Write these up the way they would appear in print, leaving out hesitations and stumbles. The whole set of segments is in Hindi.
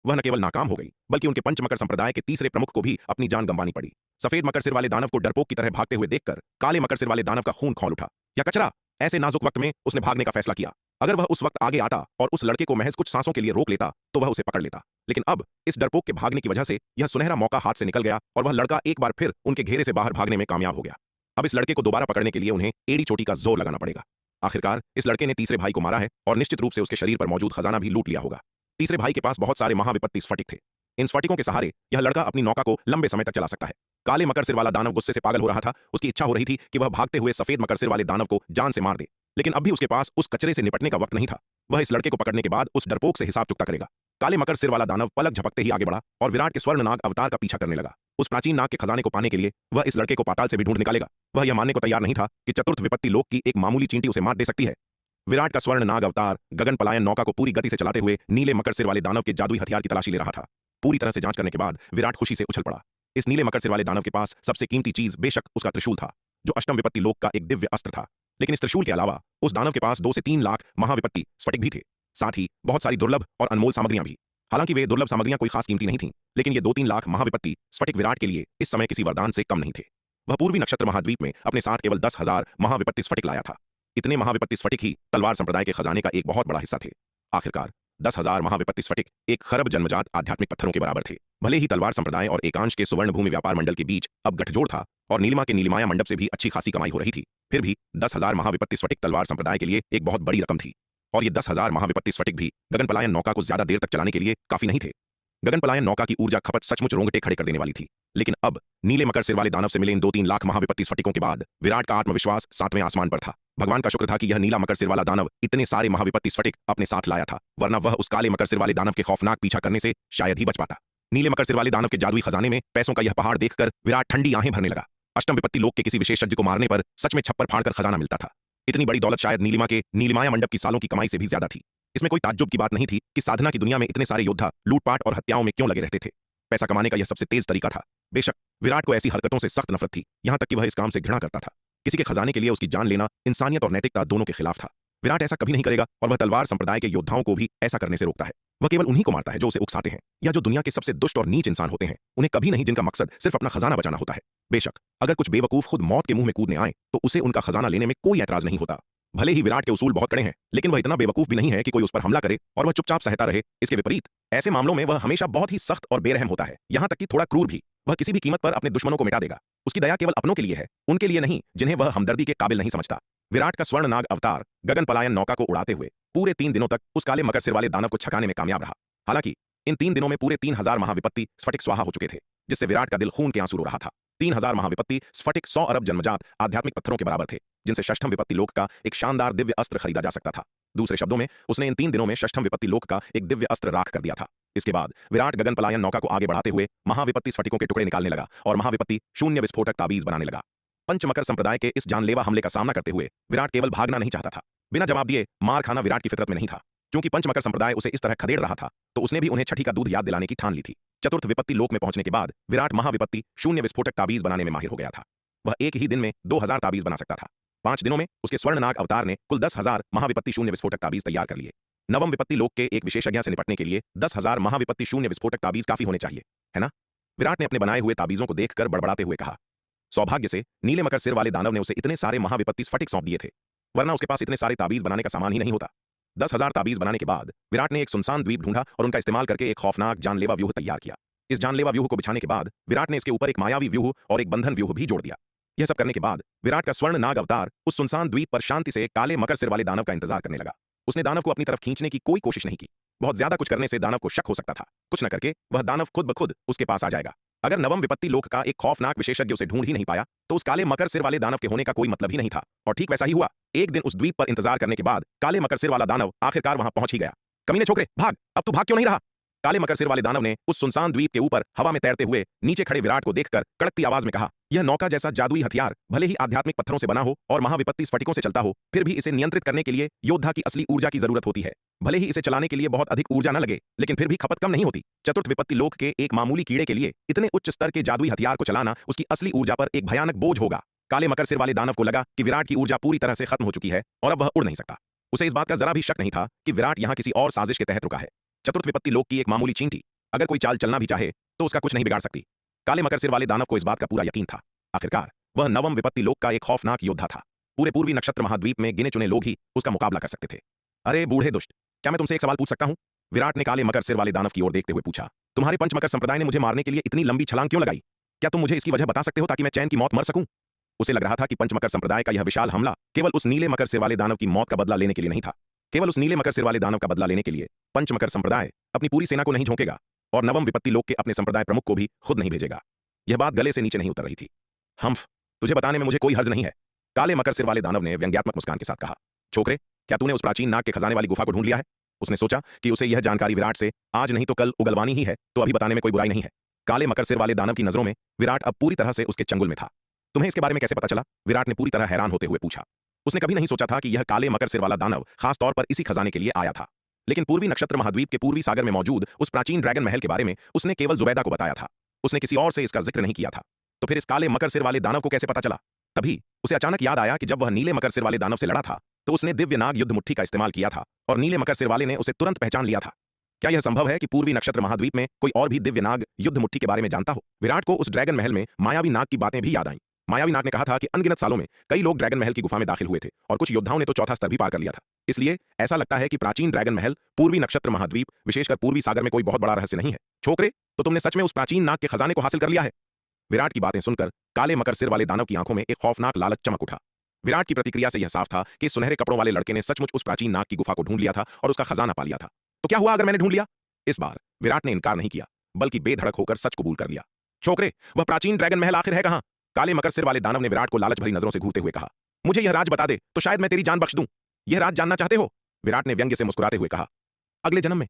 वह न केवल नाकाम हो गई बल्कि उनके पंचमकर संप्रदाय के तीसरे प्रमुख को भी अपनी जान गंवानी पड़ी। सफेद मकर सिर वाले दानव को डरपोक की तरह भागते हुए देखकर काले मकर सिर वाले दानव का खून खौल उठा। या कचरा! ऐसे नाजुक वक्त में उसने भागने का फैसला किया। अगर वह उस वक्त आगे आता और उस लड़के को महज कुछ सांसों के लिए रोक लेता तो वह उसे पकड़ लेता, लेकिन अब इस डरपोक के भागने की वजह से यह सुनहरा मौका हाथ से निकल गया और वह लड़का एक बार फिर उनके घेरे से बाहर भागने में कामयाब हो गया। अब इस लड़के को दोबारा पकड़ने के लिए उन्हें एड़ी चोटी का जोर लगाना पड़ेगा। आखिरकार इस लड़के ने तीसरे भाई को मारा है और निश्चित रूप से उसके शरीर पर मौजूद खजाना भी लूट लिया होगा। तीसरे भाई के पास बहुत सारे महाविपत्ति स्फटिक थे। इन स्फटिकों के सहारे यह लड़का अपनी नौका को लंबे समय तक चला सकता है। काले मकर सिर वाला दानव गुस्से से पागल हो रहा था। उसकी इच्छा हो रही थी कि वह भागते हुए सफेद मकर सिर वाले दानव को जान से मार दे, लेकिन अब भी उसके पास उस कचरे से निपटने का वक्त नहीं था। वह इस लड़के को पकड़ने के बाद उस डरपोक से हिसाब चुकता करेगा। काले मकर सिर वाला दानव पलक झपकते ही आगे बढ़ा और विराट के स्वर्ण नाग अवतार का पीछा करने लगा। उस प्राचीन नाग के खजाने को पाने के लिए वह इस लड़के को पाताल से भी ढूंढ निकालेगा। वह यह मानने को तैयार नहीं था कि चतुर्थ विपत्ति लोक की एक मामूली चींटी उसे मात दे सकती है। विराट का स्वर्ण नाग अवतार गगन पलायन नौका को पूरी गति से चलाते हुए नीले मकर सिर वाले दानव के जादुई हथियार की तलाशी ले रहा था। पूरी तरह से जांच करने के बाद विराट खुशी से उछल पड़ा। इस नीले मकर सिर वाले दानव के पास सबसे कीमती चीज बेशक उसका त्रिशूल था, जो अष्टम विपत्ति लोक का एक दिव्य अस्त्र था, लेकिन इस त्रिशूल के अलावा उस दानव के पास 2 से 3 लाख महाविपत्ति स्फटिक भी थे, साथ ही बहुत सारी दुर्लभ और अनमोल सामग्रियां भी। हालांकि वे दुर्लभ सामग्रियां कोई खास कीमती नहीं थीं, लेकिन ये 2-3 लाख महाविपत्ति स्फटिक विराट के लिए इस समय किसी वरदान से कम नहीं थे। वह पूर्वी नक्षत्र महाद्वीप में अपने साथ केवल 10,000 महाविपत्ति स्फटिक लाया था। इतने महाविपत्ति स्फटिक ही तलवार संप्रदाय के खजाने का एक बहुत बड़ा हिस्सा थे। आखिरकार 10,000 महाविपत्ति स्फटिक 1 खरब जन्मजात आध्यात्मिक पत्थरों के बराबर थे। भले ही तलवार संप्रदाय और एकांश के सुवर्ण भूमि व्यापार मंडल के बीच अब गठजोड़ था और नीलिमा के नीलिमाया मंडप से भी अच्छी खासी कमाई हो रही थी, फिर भी 10,000 महाविपत्ति स्फटिक तलवार संप्रदाय के लिए एक बहुत बड़ी रकम थी। और ये 10,000 महाविपत्ति स्फटिक भी गगन पलायन नौका को ज्यादा देर तक चलाने के लिए काफी नहीं थे। गगन पलायन नौका की ऊर्जा खपत सचमुच रोंगटे खड़े कर देने वाली थी, लेकिन अब नीले मकर सिर वाले दानव से मिले इन 2-3 लाख महाविपत्ति स्फटिकों के बाद विराट का आत्मविश्वास 7वें आसमान पर था। भगवान का शुक्र था कि यह नीला मकर सिर वाला दानव इतने सारे महाविपत्ति स्फटिक अपने साथ लाया था, वरना वह उस काले मकर सिर वाले दानव के खौफनाक पीछा करने से शायद ही बच पाता। नीले मकर सिर वाले दानव के जादुई खजाने में पैसों का यह पहाड़ देखकर विराट ठंडी आहें भरने लगा। अष्टम विपत्ति लोक के किसी विशेषज्ञ को मारने पर सच में छप्पर फाड़कर खजाना मिलता था। इतनी बड़ी दौलत शायद नीलिमा के नीलिमाया मंडप की सालों की कमाई से भी ज्यादा थी। इसमें कोई ताज्जुब की बात नहीं थी कि साधना की दुनिया में इतने सारे योद्धा लूटपाट और हत्याओं में क्यों लगे रहते थे। पैसा कमाने का यह सबसे तेज तरीका था। बेशक विराट को ऐसी हरकतों से सख्त नफरत थी, यहां तक कि वह इस काम से घृणा करता था। किसी के खजाने के लिए उसकी जान लेना इंसानियत और नैतिकता दोनों के खिलाफ था। विराट ऐसा कभी नहीं करेगा और वह तलवार संप्रदाय के योद्धाओं को भी ऐसा करने से रोकता है। वह केवल उन्हीं को मारता है जो उसे उकसाते हैं या जो दुनिया के सबसे दुष्ट और नीच इंसान होते हैं, उन्हें कभी नहीं जिनका मकसद सिर्फ अपना खजाना बचाना होता है। बेशक अगर कुछ बेवकूफ खुद मौत के मुंह में कूदने आए तो उसे उनका खजाना लेने में कोई ऐतराज नहीं होता। भले ही विराट के उसूल बहुत कड़े हैं, लेकिन वह इतना बेवकूफ भी नहीं है कि कोई उस पर हमला करे और वह चुपचाप सहता रहे। इसके विपरीत ऐसे मामलों में वह हमेशा बहुत ही सख्त और बेरहम होता है, यहां तक कि थोड़ा क्रूर भी। वह किसी भी कीमत पर अपने दुश्मनों को मिटा देगा। उसकी दया केवल अपनों के लिए है, उनके लिए नहीं जिन्हें वह हमदर्दी के काबिल नहीं समझता। विराट का स्वर्ण नाग अवतार गगन पलायन नौका को उड़ाते हुए पूरे 3 दिनों तक उस काले मकर सिर वाले दानव को छकाने में कामयाब रहा। हालांकि इन 3 दिनों में पूरे 3,000 महाविपत्ति स्फटिक स्वाहा हो चुके थे, जिससे विराट का दिल खून के आंसू रो रहा था। 3,000 महाविपत्ति स्फटिक 100 अरब जन्मजात आध्यात्मिक पत्थरों के बराबर थे, जिनसे षष्ठम विपत्ति लोक का एक शानदार दिव्य अस्त्र खरीदा जा सकता था। दूसरे शब्दों में उसने इन 3 दिनों में षष्ठम विपत्ति लोक का एक दिव्य अस्त्र राख कर दिया था। इसके बाद विराट गगन पलायन नौका को आगे बढ़ाते हुए महाविपत्ति स्फटिकों के टुकड़े निकालने लगा और महाविपत्ति शून्य विस्फोटक ताबीज बनाने लगा। पंचमकर संप्रदाय के इस जानलेवा हमले का सामना करते हुए विराट केवल भागना नहीं चाहता था। बिना जवाब दिए मार खाना विराट की फितरत में नहीं था। क्योंकि पंचमकर संप्रदाय उसे इस तरह खदेड़ रहा था, तो उसने भी उन्हें छठी का दूध याद दिलाने की ठान ली थी। चतुर्थ विपत्ति लोक में पहुंचने के बाद विराट महाविपत्ति शून्य विस्फोटक ताबीज बनाने में माहिर हो गया था। वह एक ही दिन में 2,000 ताबीज बना सकता था। 5 दिनों में उसके स्वर्णनाग अवतार ने कुल 10,000 महाविपत्ति शून्य विस्फोटक ताबीज तैयार कर लिए। नवम विपत्ति लोक के एक विशेषज्ञ से निपटने के लिए 10,000 महाविपत्ति शून्य विस्फोटक ताबीज काफी होने चाहिए, है ना? विराट ने अपने बनाए हुए ताबीजों को देखकर बड़बड़ाते हुए कहा। सौभाग्य से नीले मकर सिर वाले दानव ने उसे इतने सारे महाविपत्ति स्फटिक सौंप दिए थे, वरना उसके पास इतने सारे ताबीज बनाने का सामान ही नहीं होता। 10,000 ताबीज बनाने के बाद विराट ने एक सुनसान द्वीप ढूंढा और उनका इस्तेमाल करके एक खौफनाक जानलेवा व्यूह तैयार किया। इस जानलेवा व्यूह को बिछाने के बाद विराट ने इसके ऊपर एक मायावी व्यूह और एक बंधन व्यूह भी जोड़ दिया। यह सब करने के बाद विराट का स्वर्ण नाग अवतार उस सुनसान द्वीप पर शांति से काले मकर सिर वाले दानव का इंतजार करने लगा। उसने दानव को अपनी तरफ खींचने की कोई कोशिश नहीं की। बहुत ज्यादा कुछ करने से दानव को शक हो सकता था। कुछ न करके वह दानव खुद ब खुद उसके पास आ जाएगा। अगर नवम विपत्ति लोक का एक खौफनाक विशेषज्ञ उसे ढूंढ ही नहीं पाया, तो उस काले मकर सिर वाले दानव के होने का कोई मतलब ही नहीं था। और ठीक वैसा ही हुआ। एक दिन उस द्वीप पर इंतजार करने के बाद काले मकर सिर वाला दानव आखिरकार वहां पहुंच ही गया। कमीने छोकरे, भाग! अब तू भाग क्यों नहीं रहा? काले मकर सिर वाले दानव ने उस सुनसान द्वीप के ऊपर हवा में तैरते हुए नीचे खड़े विराट को देखकर कड़कती आवाज में कहा। यह नौका जैसा जादुई हथियार भले ही आध्यात्मिक पत्थरों से बना हो और महाविपत्ति स्फटिकों से चलता हो, फिर भी इसे नियंत्रित करने के लिए योद्धा की असली ऊर्जा की जरूरत होती है। भले ही इसे चलाने के लिए बहुत अधिक ऊर्जा न लगे, लेकिन फिर भी खपत कम नहीं होती। चतुर्थ विपत्ति लोक के एक मामूली कीड़े के लिए इतने उच्च स्तर के जादुई हथियार को चलाना उसकी असली ऊर्जा पर एक भयानक बोझ होगा। काले मकर सिर वाले दानव को लगा कि विराट की ऊर्जा पूरी तरह से खत्म हो चुकी है और अब वह उड़ नहीं सकता। उसे इस बात का जरा भी शक नहीं था कि विराट यहां किसी और साजिश के तहत रुका है। चतुर्थ विपत्ति लोक की एक मामूली चींटी अगर कोई चाल चलना भी चाहे तो उसका कुछ नहीं बिगाड़ सकती। काले मकर सिर वाले दानव को इस बात का पूरा यकीन था। आखिरकार वह नवम विपत्ति लोक का एक खौफनाक योद्धा था। पूरे पूर्वी नक्षत्र महाद्वीप में गिने चुने लोग ही उसका मुकाबला कर सकते थे। अरे बूढ़े दुष्ट, क्या मैं तुमसे एक सवाल पूछ सकता हूं? विराट ने काले मकर सिर वाले दानव की ओर देखते हुए पूछा। तुम्हारे पंचमकर संप्रदाय ने मुझे मारने के लिए इतनी लंबी छलांग क्यों लगाई? क्या तुम मुझे इसकी वजह बता सकते हो ताकि मैं चैन की मौत मर सकूं? उसे लग रहा था कि पंचमकर संप्रदाय का यह विशाल हमला केवल उस नीले मकर सिर वाले दानव की मौत का बदला लेने के लिए नहीं था। केवल उस नीले मकर सिर वाले दानव का बदला लेने के लिए पंचमकर संप्रदाय अपनी पूरी सेना को नहीं झोंकेगा और नवम विपत्ति लोक के अपने संप्रदाय प्रमुख को भी खुद नहीं भेजेगा। यह बात गले से नीचे नहीं उतर रही थी। हम्फ, तुझे बताने में मुझे कोई हर्ज नहीं है, काले मकर सिर वाले दानव ने व्यंग्यात्मक मुस्कान के साथ कहा। छोकरे, क्या तूने उस प्राचीन नाग के खजाने वाली गुफा को ढूंढ लिया है? उसने सोचा कि उसे यह जानकारी विराट से आज नहीं तो कल उगलवानी ही है, तो अभी बताने में कोई बुराई नहीं है। काले मकर सिर वाले दानव की नजरों में विराट अब पूरी तरह से उसके चंगुल में था। तुम्हें इसके बारे में कैसे पता चला? विराट ने पूरी तरह हैरान होते हुए पूछा। उसने कभी नहीं सोचा था कि यह काले मकर सिर वाला दानव खास तौर पर इसी खजाने के लिए आया था। लेकिन पूर्वी नक्षत्र महाद्वीप के पूर्वी सागर में मौजूद उस प्राचीन ड्रैगन महल के बारे में उसने केवल जुबैदा को बताया था। उसने किसी और से इसका जिक्र नहीं किया था। तो फिर इस काले मकर सिर वाले दानव को कैसे पता चला? तभी उसे अचानक याद आया कि जब वह नीले मकर सिर वाले दानव से लड़ा था तो उसने दिव्य नाग युद्ध मुट्ठी का इस्तेमाल किया था और नीले मकर सिर वाले ने उसे तुरंत पहचान लिया था। क्या यह संभव है कि पूर्वी नक्षत्र महाद्वीप में कोई और भी दिव्य नाग युद्ध मुट्ठी के बारे में जानता हो? विराट को उस ड्रैगन महल में मायावी नाग की बातें भी याद आईं। मायावी नाग ने कहा था कि अनगिनत सालों में कई लोग ड्रैगन महल की गुफा में दाखिल हुए थे और कुछ योद्धाओं ने तो चौथा स्तर भी पार कर लिया था। इसलिए ऐसा लगता है कि प्राचीन ड्रैगन महल पूर्वी नक्षत्र महाद्वीप विशेषकर पूर्वी सागर में कोई बहुत बड़ा रहस्य नहीं है। छोकरे, तो तुमने सच में उस प्राचीन नाग के खजाने को हासिल कर लिया है? विराट की बातें सुनकर काले मकर सिर वाले दानव की आंखों में एक खौफनाक लालच चमक उठा। विराट की प्रतिक्रिया से यह साफ था कि सुनहरे कपड़ों वाले लड़के ने सचमुच उस प्राचीन नाग की गुफा को ढूंढ लिया था और उसका खजाना पा लिया था। तो क्या हुआ अगर मैंने ढूंढ लिया? इस बार विराट ने इनकार नहीं किया, बल्कि बेधड़क होकर सच कबूल कर लिया। छोकरे, वह प्राचीन ड्रैगन महल आखिर है कहां? काले मकर सिर वाले दानव ने विराट को लालच भरी नजरों से घूरते हुए कहा। मुझे यह राज बता दे तो शायद मैं तेरी जान बख्श दूं। यह राज जानना चाहते हो? विराट ने व्यंग्य से मुस्कुराते हुए कहा। अगले जन्म में?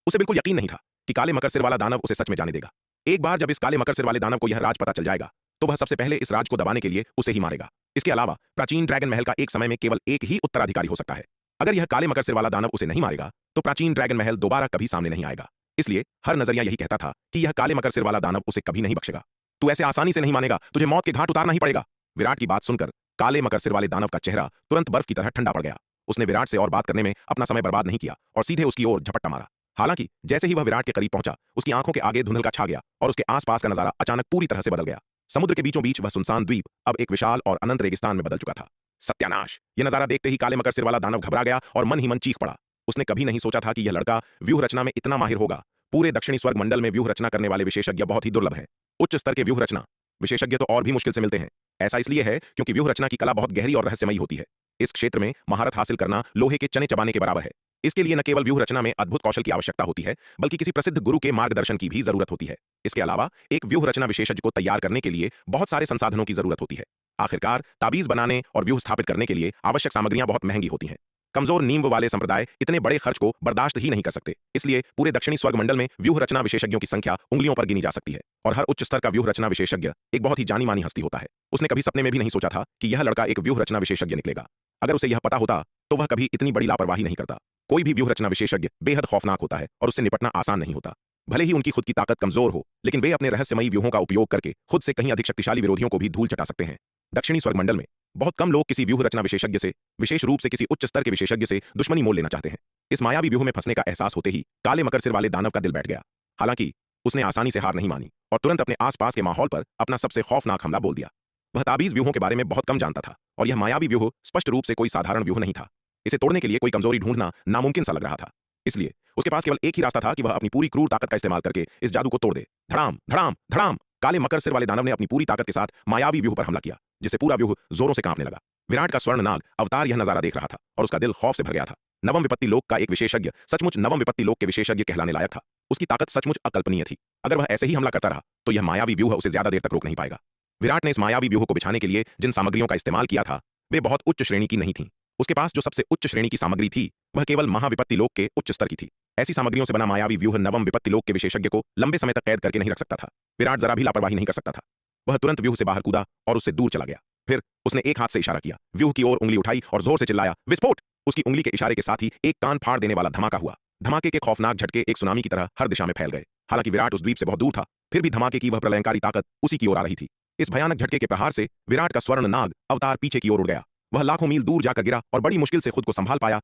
उसे बिल्कुल यकीन नहीं था कि काले मकर सिर वाला दानव उसे सच में जाने देगा। एक बार जब इस काले मकर सिर वाले दानव को यह राज पता चल जाएगा तो वह सबसे पहले इस राज को दबाने के लिए उसे ही मारेगा। इसके अलावा प्राचीन ड्रैगन महल का एक समय में केवल एक ही उत्तराधिकारी हो सकता है। अगर यह काले मकर सिर वाला दानव उसे नहीं मारेगा तो प्राचीन ड्रैगन महल दोबारा कभी सामने नहीं आएगा। इसलिए हर नजरिया यही कहता था कि यह काले मकर सिर वाला दानव उसे कभी नहीं बख्शेगा। तू ऐसे आसानी से नहीं मानेगा, तुझे मौत के घाट उतारना ही पड़ेगा। विराट की बात सुनकर काले मकर सिर वाले दानव का चेहरा तुरंत बर्फ की तरह ठंडा पड़ गया। उसने विराट से और बात करने में अपना समय बर्बाद नहीं किया और सीधे उसकी ओर झपट्टा मारा। हालांकि जैसे ही वह विराट के करीब पहुंचा उसकी आंखों के आगे धुंधल का छा गया और उसके आसपास का नजारा अचानक पूरी तरह से बदल गया। समुद्र के बीचों बीच वह सुनसान द्वीप अब एक विशाल और अनंत रेगिस्तान में बदल चुका था। सत्यानाश! यह नजारा देखते ही काले मकर सिर वाला दानव घबरा गया और मन ही मन चीख पड़ा। उसने कभी नहीं सोचा था कि यह लड़का व्यूह रचना में इतना माहिर होगा। पूरे दक्षिणी स्वर्ग मंडल में व्यूह रचना करने वाले विशेषज्ञ बहुत ही दुर्लभ हैं। उच्च स्तर के व्यूह रचना विशेषज्ञ तो और भी मुश्किल से मिलते हैं। ऐसा इसलिए है क्योंकि व्यूह रचना की कला बहुत गहरी और रहस्यमयी होती है। इस क्षेत्र में महारत हासिल करना लोहे के चने चबाने के बराबर है। इसके लिए न केवल व्यूह रचना में अद्भुत कौशल की आवश्यकता होती है बल्कि किसी प्रसिद्ध गुरु के मार्गदर्शन की भी जरूरत होती है। इसके अलावा एक व्यूह रचना विशेषज्ञ को तैयार करने के लिए बहुत सारे संसाधनों की जरूरत होती है। आखिरकार ताबीज बनाने और व्यूह स्थापित करने के लिए आवश्यक सामग्रियां बहुत महंगी होती हैं। कमजोर नींव वाले संप्रदाय इतने बड़े खर्च को बर्दाश्त ही नहीं कर सकते। इसलिए पूरे दक्षिणी स्वर्ग मंडल में व्यूह रचना विशेषज्ञों की संख्या उंगलियों पर गिनी जा सकती है और हर उच्च स्तर का व्यूह रचना विशेषज्ञ एक बहुत ही जानी मानी हस्ती होता है। उसने कभी सपने में भी नहीं सोचा था कि यह लड़का एक व्यूह रचना विशेषज्ञ निकलेगा। अगर उसे यह पता होता तो वह कभी इतनी बड़ी लापरवाही नहीं करता। कोई भी व्यूह रचना विशेषज्ञ बेहद खौफनाक होता है और उससे निपटना आसान नहीं होता। भले ही उनकी खुद की ताकत कमजोर हो, लेकिन वे अपने रहस्यमयी व्यूहों का उपयोग करके खुद से कहीं अधिक शक्तिशाली विरोधियों को भी धूल चटा सकते हैं। दक्षिणी स्वर्ग मंडल में बहुत कम लोग किसी व्यूह रचना विशेषज्ञ से, विशेष रूप से किसी उच्च स्तर के विशेषज्ञ से दुश्मनी मोल लेना चाहते हैं। इस मायावी व्यूह में फंसने का एहसास होते ही काले मकर सिर वाले दानव का दिल बैठ गया। हालांकि उसने आसानी से हार नहीं मानी और तुरंत अपने आसपास के माहौल पर अपना सबसे खौफनाक हमला बोल दिया। वह ताबीज व्यूहों के बारे में बहुत कम जानता था और यह मायावी व्यूह स्पष्ट रूप से कोई साधारण व्यूह नहीं था। इसे तोड़ने के लिए कोई कमजोरी ढूंढना नामुमकिन सा लग रहा था। इसलिए उसके पास केवल एक ही रास्ता था कि वह अपनी पूरी क्रूर ताकत का इस्तेमाल करके इस जादू को तोड़ दे। धड़ाम धड़ाम धड़ाम! काले मकर सिर वाले दानव ने अपनी पूरी ताकत के साथ मायावी व्यूह पर हमला किया, जिससे पूरा व्यूह जोरों से कांपने लगा। विराट का स्वर्ण नाग अवतार यह नजारा देख रहा था और उसका दिल खौफ से भर गया था। नवम विपत्ति लोक का एक विशेषज्ञ सचमुच नवम विपत्ति लोक के विशेषज्ञ कहलाने लायक था। उसकी ताकत सचमुच अकल्पनीय थी। अगर वह ऐसे ही हमला करता रहा तो यह मायावी व्यूह उसे ज्यादा देर तक रोक नहीं पाएगा। विराट ने इस मायावी व्यूह को बिछाने के लिए जिन सामग्रियों का इस्तेमाल किया था वे बहुत उच्च श्रेणी की नहीं थीं। उसके पास जो सबसे उच्च श्रेणी की सामग्री थी वह केवल महाविपत्ति लोक के उच्च स्तर की थी। ऐसी सामग्रियों से बना मायावी व्यूह नवम विपत्ति लोक के विशेषज्ञ को लंबे समय तक कैद करके नहीं रख सकता था। विराट जरा भी लापरवाही नहीं कर सकता था। वह तुरंत व्यूह से बाहर कूदा और उससे दूर चला गया। फिर उसने एक हाथ से इशारा किया, व्यूह की ओर उंगली उठाई और जोर से चिल्लाया, विस्फोट! उसकी उंगली के इशारे के साथ ही एक कान फाड़ देने वाला धमाका हुआ। धमाके के खौफनाक झटके एक सुनामी की तरह हर दिशा में फैल गए। हालांकि विराट उस द्वीप से बहुत दूर था, फिर भी धमाके की वह प्रलयंकारी ताकत उसी की ओर आ रही थी। इस भयानक झटके के प्रहार से विराट का स्वर्ण नाग अवतार पीछे की ओर उड़ गया। वह लाखों मील दूर जाकर गिरा और बड़ी मुश्किल से खुद को संभाल पाया।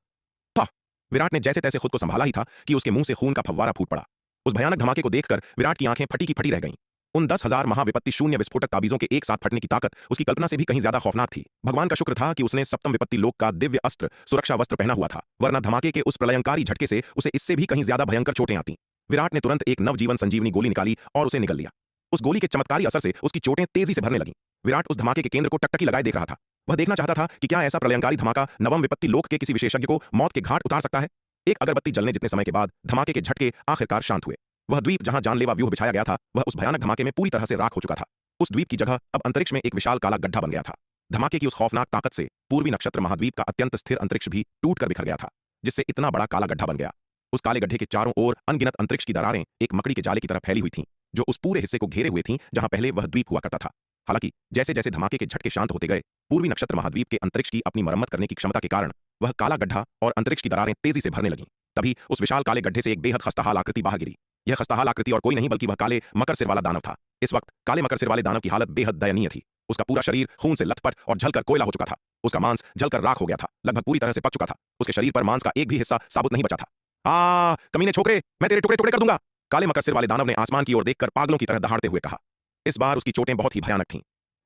विराट ने जैसे तैसे खुद को संभाला ही था कि उसके मुंह से खून का फव्वारा फूट पड़ा। उस भयानक धमाके को देखकर विराट की आंखें फटी की फटी रह गईं। उन 10,000 महाविपत्ति शून्य विस्फोटक ताबीजों के एक साथ फटने की ताकत उसकी कल्पना से भी कहीं ज्यादा खौफनाक थी। भगवान का शुक्र था कि उसने सप्तम विपत्ति लोक का दिव्य अस्त्र सुरक्षा वस्त्र पहना हुआ था, वरना धमाके के उस प्रलयंकारी झटके से उसे इससे भी कहीं ज्यादा भयंकर चोटें आती। विराट ने तुरंत एक नवजीवन संजीवनी गोली निकाली और उसे निगल लिया। उस गोली के चमत्कारी असर से उसकी चोटें तेजी से भरने लगीं। विराट उस धमाके के केंद्र को टकटकी लगाए देख रहा था। वह देखना चाहता था कि क्या ऐसा प्रलयंकारी धमाका नवम विपत्ति लोक के किसी विशेषज्ञ को मौत के घाट उतार सकता है। एक अगरबत्ती जलने जितने समय के बाद धमाके के झटके आखिरकार शांत हुए। वह द्वीप जहां जानलेवा व्यूह बिछाया गया था वह उस भयानक धमाके में पूरी तरह से राख हो चुका था। उस द्वीप की जगह अब अंतरिक्ष में एक विशाल काला गड्ढा बन गया था। धमाके की उस खौफनाक ताकत से पूर्वी नक्षत्र महाद्वीप का अत्यंत स्थिर अंतरिक्ष भी टूटकर बिखर गया था, जिससे इतना बड़ा काला गड्ढा बन गया। उस काले गड्ढे के चारों ओर अनगिनत अंतरिक्ष की दरारें एक मकड़ी के जाले की तरह फैली हुई थीं, जो उस पूरे हिस्से को घेरे हुए थीं जहां पहले वह द्वीप हुआ करता था। हालांकि जैसे जैसे धमाके के झटके शांत होते गए, पूर्वी नक्षत्र महाद्वीप के अंतरिक्ष की अपनी मरम्मत करने की क्षमता के कारण वह काला गड्ढा और अंतरिक्ष की दरारें तेजी से भरने लगीं। तभी उस विशाल काले गड्ढे से एक बेहद खस्ताहाल आकृति बाहर गिरी। यह खस्ताहाल आकृति और कोई नहीं बल्कि वह काले मकर सिर वाला दानव था। इस वक्त काले मकर सिर वाले दानव की हालत बेहद दयनीय थी। उसका पूरा शरीर खून से लथपथ और जलकर कोयला हो चुका था। उसका मांस जलकर राख हो गया था, लगभग पूरी तरह से पक चुका था। उसके शरीर पर मांस का एक भी हिस्सा साबुत नहीं बचा था। कमीने छोकरे, मैं तेरे टुकड़े टुकड़े कर दूंगा, काले मकर सिर वाले दानव ने आसमान की ओर देखकर पागलों की तरह दहाड़ते हुए कहा। इस बार उसकी चोटें बहुत ही भयानक थीं।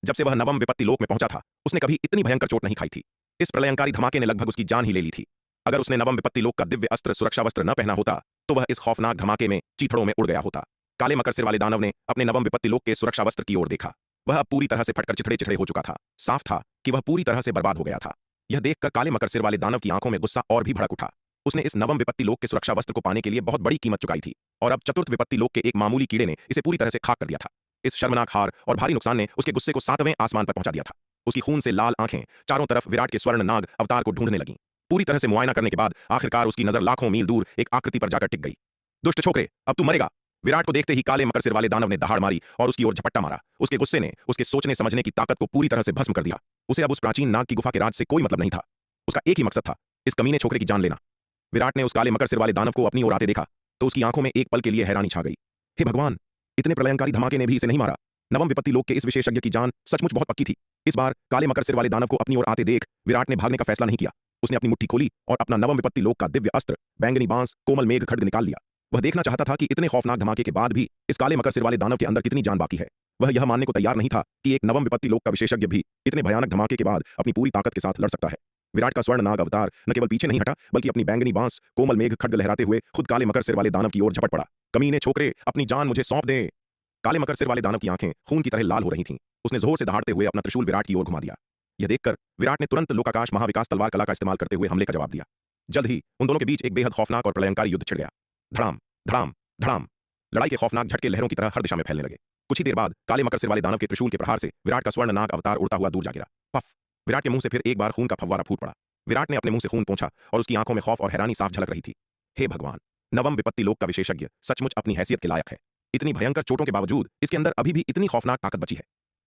जब से वह नवम विपत्ति लोक में पहुंचा था उसने कभी इतनी भयंकर चोट नहीं खाई थी। इस प्रलयंकारी धमाके ने लगभग उसकी जान ही ले ली थी। अगर उसने नवम विपत्ति लोक का दिव्य अस्त्र सुरक्षा वस्त्र न पहना होता तो वह इस खौफनाक धमाके में चीथड़ों में उड़ गया होता। काले मकर सिर वाले दानव ने अपने नवम विपत्ति लोक के सुरक्षा वस्त्र की ओर देखा। वह अब पूरी तरह से फटकर चिथड़े चिथड़े हो चुका था। साफ था कि वह पूरी तरह से बर्बाद हो गया था। यह देखकर काले मकर सिर वाले दानव की आंखों में गुस्सा और भी भड़क उठा। उसने इस नवम विपत्ति लोक के सुरक्षा वस्त्र को पाने के लिए बहुत बड़ी कीमत चुकाई थी और अब चतुर्थ विपत्ति लोक के एक मामूली कीड़े ने इसे पूरी तरह से खाक कर दिया था। इस शर्मनाक हार और भारी नुकसान ने उसके गुस्से को 7वें आसमान पर पहुंचा दिया था। उसकी खून से लाल आंखें चारों तरफ विराट के स्वर्ण नाग अवतार को ढूंढने लगीं। पूरी तरह से मुआयना करने के बाद आखिरकार उसकी नजर लाखों मील दूर एक आकृति पर जाकर टिक गई। दुष्ट छोकरे, अब तू मरेगा। विराट को देखते ही काले मकर सिर वाले दानव ने दहाड़ मारी और उसकी ओर झपट्टा मारा। उसके गुस्से ने उसके सोचने समझने की ताकत को पूरी तरह से भस्म कर दिया। उसे अब उस प्राचीन नाग की गुफा के राज से कोई मतलब नहीं था। उसका एक ही मकसद था, इस कमीने छोकरे की जान लेना। विराट ने उस काले मकर सिर वाले दानव को अपनी ओर आते देखा तो उसकी आंखों में एक पल के लिए हैरानी छा गई। हे भगवान, इतने प्रलयंकारी धमाके ने भी इसे नहीं मारा। नवम विपत्ति लोक के इस विशेषज्ञ की जान सचमुच बहुत पक्की थी। इस बार काले मकर सिर वाले दानव को अपनी ओर आते देख विराट ने भागने का फैसला नहीं किया। उसने अपनी मुट्ठी खोली और अपना नवम विपत्ति लोक का दिव्य अस्त्र बैंगनी बांस कोमल मेघ खड्ग निकाल लिया। वह देखना चाहता था कि इतने खौफनाक धमाके के बाद भी इस काले मकर सिर वाले दानव के अंदर कितनी जान बाकी है। वह यह मानने को तैयार नहीं था कि एक नवम विपत्ति लोक का विशेषज्ञ भी इतने भयानक धमाके के बाद अपनी पूरी ताकत के साथ लड़ सकता है। विराट का स्वर्ण नाग अवतार न केवल पीछे नहीं हटा बल्कि अपनी बैंगनी बांस कोमल मेघ खड्ग लहराते हुए खुद काले मकर सिर वाले दानव की ओर झपट पड़ा। कमीने छोकरे, अपनी जान मुझे सौंप दे। काले मकर सिर वाले दानव की आंखें खून की तरह लाल हो रही थीं। उसने जोर से दहाड़ते हुए अपना त्रिशूल विराट की ओर घुमा दिया। यह देखकर विराट ने तुरंत लोकाकाश महाविकास तलवार कला का इस्तेमाल करते हुए हमले का जवाब दिया। जल्द ही उन दोनों के बीच एक बेहद खौफनाक और प्रलयंकारी युद्ध छिड़ गया। धड़ाम धड़ाम धड़ाम, लड़ाई के खौफनाक झटके लहरों की तरह हर दिशा में फैलने लगे। कुछ ही देर बाद काले मकर सिर वाले दानव के त्रिशूल के प्रहार से विराट का स्वर्ण नाग अवतार उड़ता हुआ दूर जा गिरा। पफ! विराट के मुंह से फिर एक बार खून का फव्वारा फूट पड़ा। विराट ने अपने मुंह से खून पोंछा और उसकी आंखों में खौफ और हैरानी साफ झलक रही थी। हे भगवान, नवम विपत्ति लोक का विशेषज्ञ सचमुच अपनी हैसियत के लायक है। इतनी भयंकर चोटों के बावजूद इसके अंदर अभी भी इतनी खौफनाक ताकत बची है।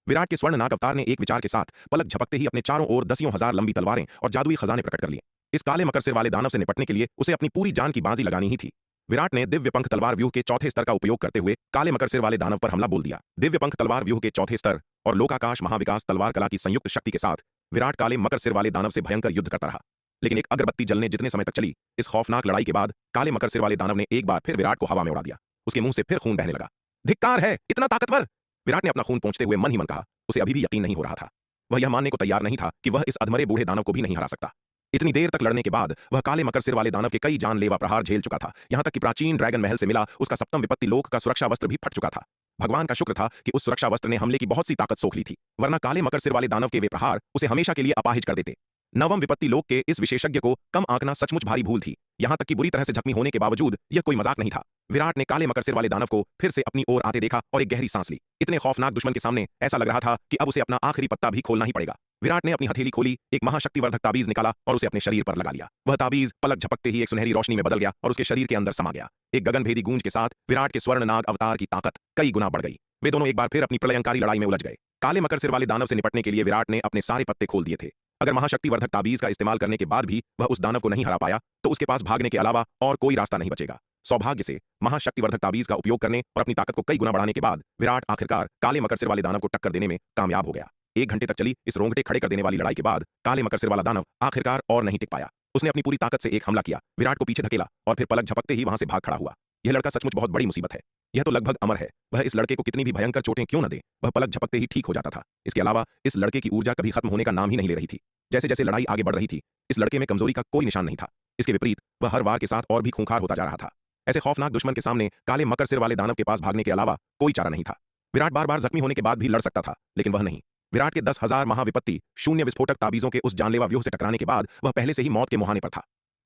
विराट के स्वर्ण नाग अवतार ने एक विचार के साथ पलक झपकते ही अपने चारों ओर दसियों हजार लंबी तलवारें और जादुई खजाने प्रकट कर लिए। इस काले मकर सिर वाले दानव से निपटने के लिए उसे अपनी पूरी जान की बाजी लगानी ही थी। विराट ने दिव्य पंख तलवार व्यूह के चौथे स्तर का उपयोग करते हुए काले मकर सिर वाले दानव पर हमला बोल दिया। दिव्य पंख तलवार व्यूह के चौथे स्तर और लोकाकाश महाविकास तलवार कला की संयुक्त शक्ति के साथ विराट काले मकर सिर वाले दानव से भयंकर युद्ध करता रहा। लेकिन एक अगरबत्ती जलने जितने समय तक चली, इस खौफनाक लड़ाई के बाद काले मकर सिर वाले दानव ने एक बार फिर विराट को हवा में उड़ा दिया। उसके मुंह से फिर खून बहने लगा। धिक्कार है, इतना ताकतवर! विराट ने अपना खून पोंछते हुए मन ही मन कहा। उसे अभी भी यकीन नहीं हो रहा था। वह यह मानने को तैयार नहीं था कि वह इस अधमरे बूढ़े दानव को भी नहीं हरा सकता। इतनी देर तक लड़ने के बाद वह काले मकर सिर वाले दानव के कई जानलेवा प्रहार झेल चुका था। यहां तक कि प्राचीन ड्रैगन महल से मिला उसका सप्तम विपत्ति लोक का सुरक्षा वस्त्र भी फट चुका था। भगवान का शुक्र था कि उस सुरक्षा वस्त्र ने हमले की बहुत सी ताकत सोख ली थी, वरना काले मकर सिर वाले दानव के वे प्रहार उसे हमेशा के लिए अपाहिज कर देते। नवम विपत्ति लोक के इस विशेषज्ञ को कम आंकना सचमुच भारी भूल थी। यहां तक कि बुरी तरह से जख्मी होने के बावजूद यह कोई मजाक नहीं था। विराट ने काले मकर सिर वाले दानव को फिर से अपनी ओर आते देखा और एक गहरी सांस ली। इतने खौफनाक दुश्मन के सामने ऐसा लग रहा था कि अब उसे अपना आखिरी पत्ता भी खोलना ही पड़ेगा। विराट ने अपनी हथेली खोली, एक महाशक्तिवर्धक ताबीज निकाला और उसे अपने शरीर पर लगा लिया। वह ताबीज पलक झपकते ही एक सुनहरी रोशनी में बदल गया और उसके शरीर के अंदर समा गया। एक गगनभेदी गूंज के साथ विराट के स्वर्ण नाग अवतार की ताकत कई गुना बढ़ गई। वे दोनों एक बार फिर अपनी प्रलयंकारी लड़ाई में उलझ गए। काले मकर सिर वाले दानव से निपटने के लिए विराट ने अपने सारे पत्ते खोल दिए थे। अगर महाशक्तिवर्धक ताबीज का इस्तेमाल करने के बाद भी वह उस दानव को नहीं हरा पाया तो उसके पास भागने के अलावा और कोई रास्ता नहीं बचेगा। सौभाग्य से महाशक्तिवर्धक ताबीज का उपयोग करने और अपनी ताकत को कई गुना बढ़ाने के बाद विराट आखिरकार काले मकर सिर वाले दानव को टक्कर देने में कामयाब हो गया। 1 घंटे तक चली इस रोंगटे खड़े कर देने वाली लड़ाई के बाद काले मकर सिर वाला दानव आखिरकार और नहीं टिक पाया। उसने अपनी पूरी ताकत से एक हमला किया, विराट को पीछे धकेला और फिर पलक झपकते ही वहां से भाग खड़ा हुआ। यह लड़का सचमुच बहुत बड़ी मुसीबत है। यह तो लगभग अमर है। वह इस लड़के को कितनी भी भयंकर चोटें क्यों न दे, वह पलक झपकते ही ठीक हो जाता था। इसके अलावा इस लड़के की ऊर्जा कभी खत्म होने का नाम ही नहीं ले रही थी। जैसे जैसे लड़ाई आगे बढ़ रही थी, इस लड़के में कमजोरी का कोई निशान नहीं था। इसके विपरीत वह हर वार के साथ और भी खूंखार होता जा रहा था। ऐसे खौफनाक दुश्मन के सामने काले मकर सिर वाले दानव के पास भागने के अलावा कोई चारा नहीं था। विराट बार बार जख्मी होने के बाद भी लड़ सकता था, लेकिन वह नहीं। विराट के 10,000 महाविपत्ति शून्य विस्फोटक ताबीजों के उस जानलेवा व्यूह से टकराने के बाद वह पहले से ही मौत के मुहाने पर था।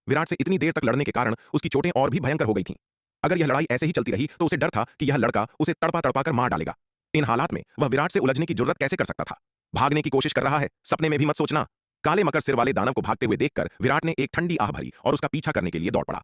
विराट से इतनी देर तक लड़ने के कारण उसकी चोटें और भी भयंकर हो गई थीं। अगर यह लड़ाई ऐसे ही चलती रही तो उसे डर था कि यह लड़का उसे तड़पा तड़पा कर मार डालेगा। इन हालात में वह विराट से उलझने की जुर्रत कैसे कर सकता था। भागने की कोशिश कर रहा है, सपने में भी मत सोचना। काले मकर सिर वाले दानव को भागते हुए देखकर विराट ने एक ठंडी आह भरी और उसका पीछा करने के लिए दौड़ पड़ा।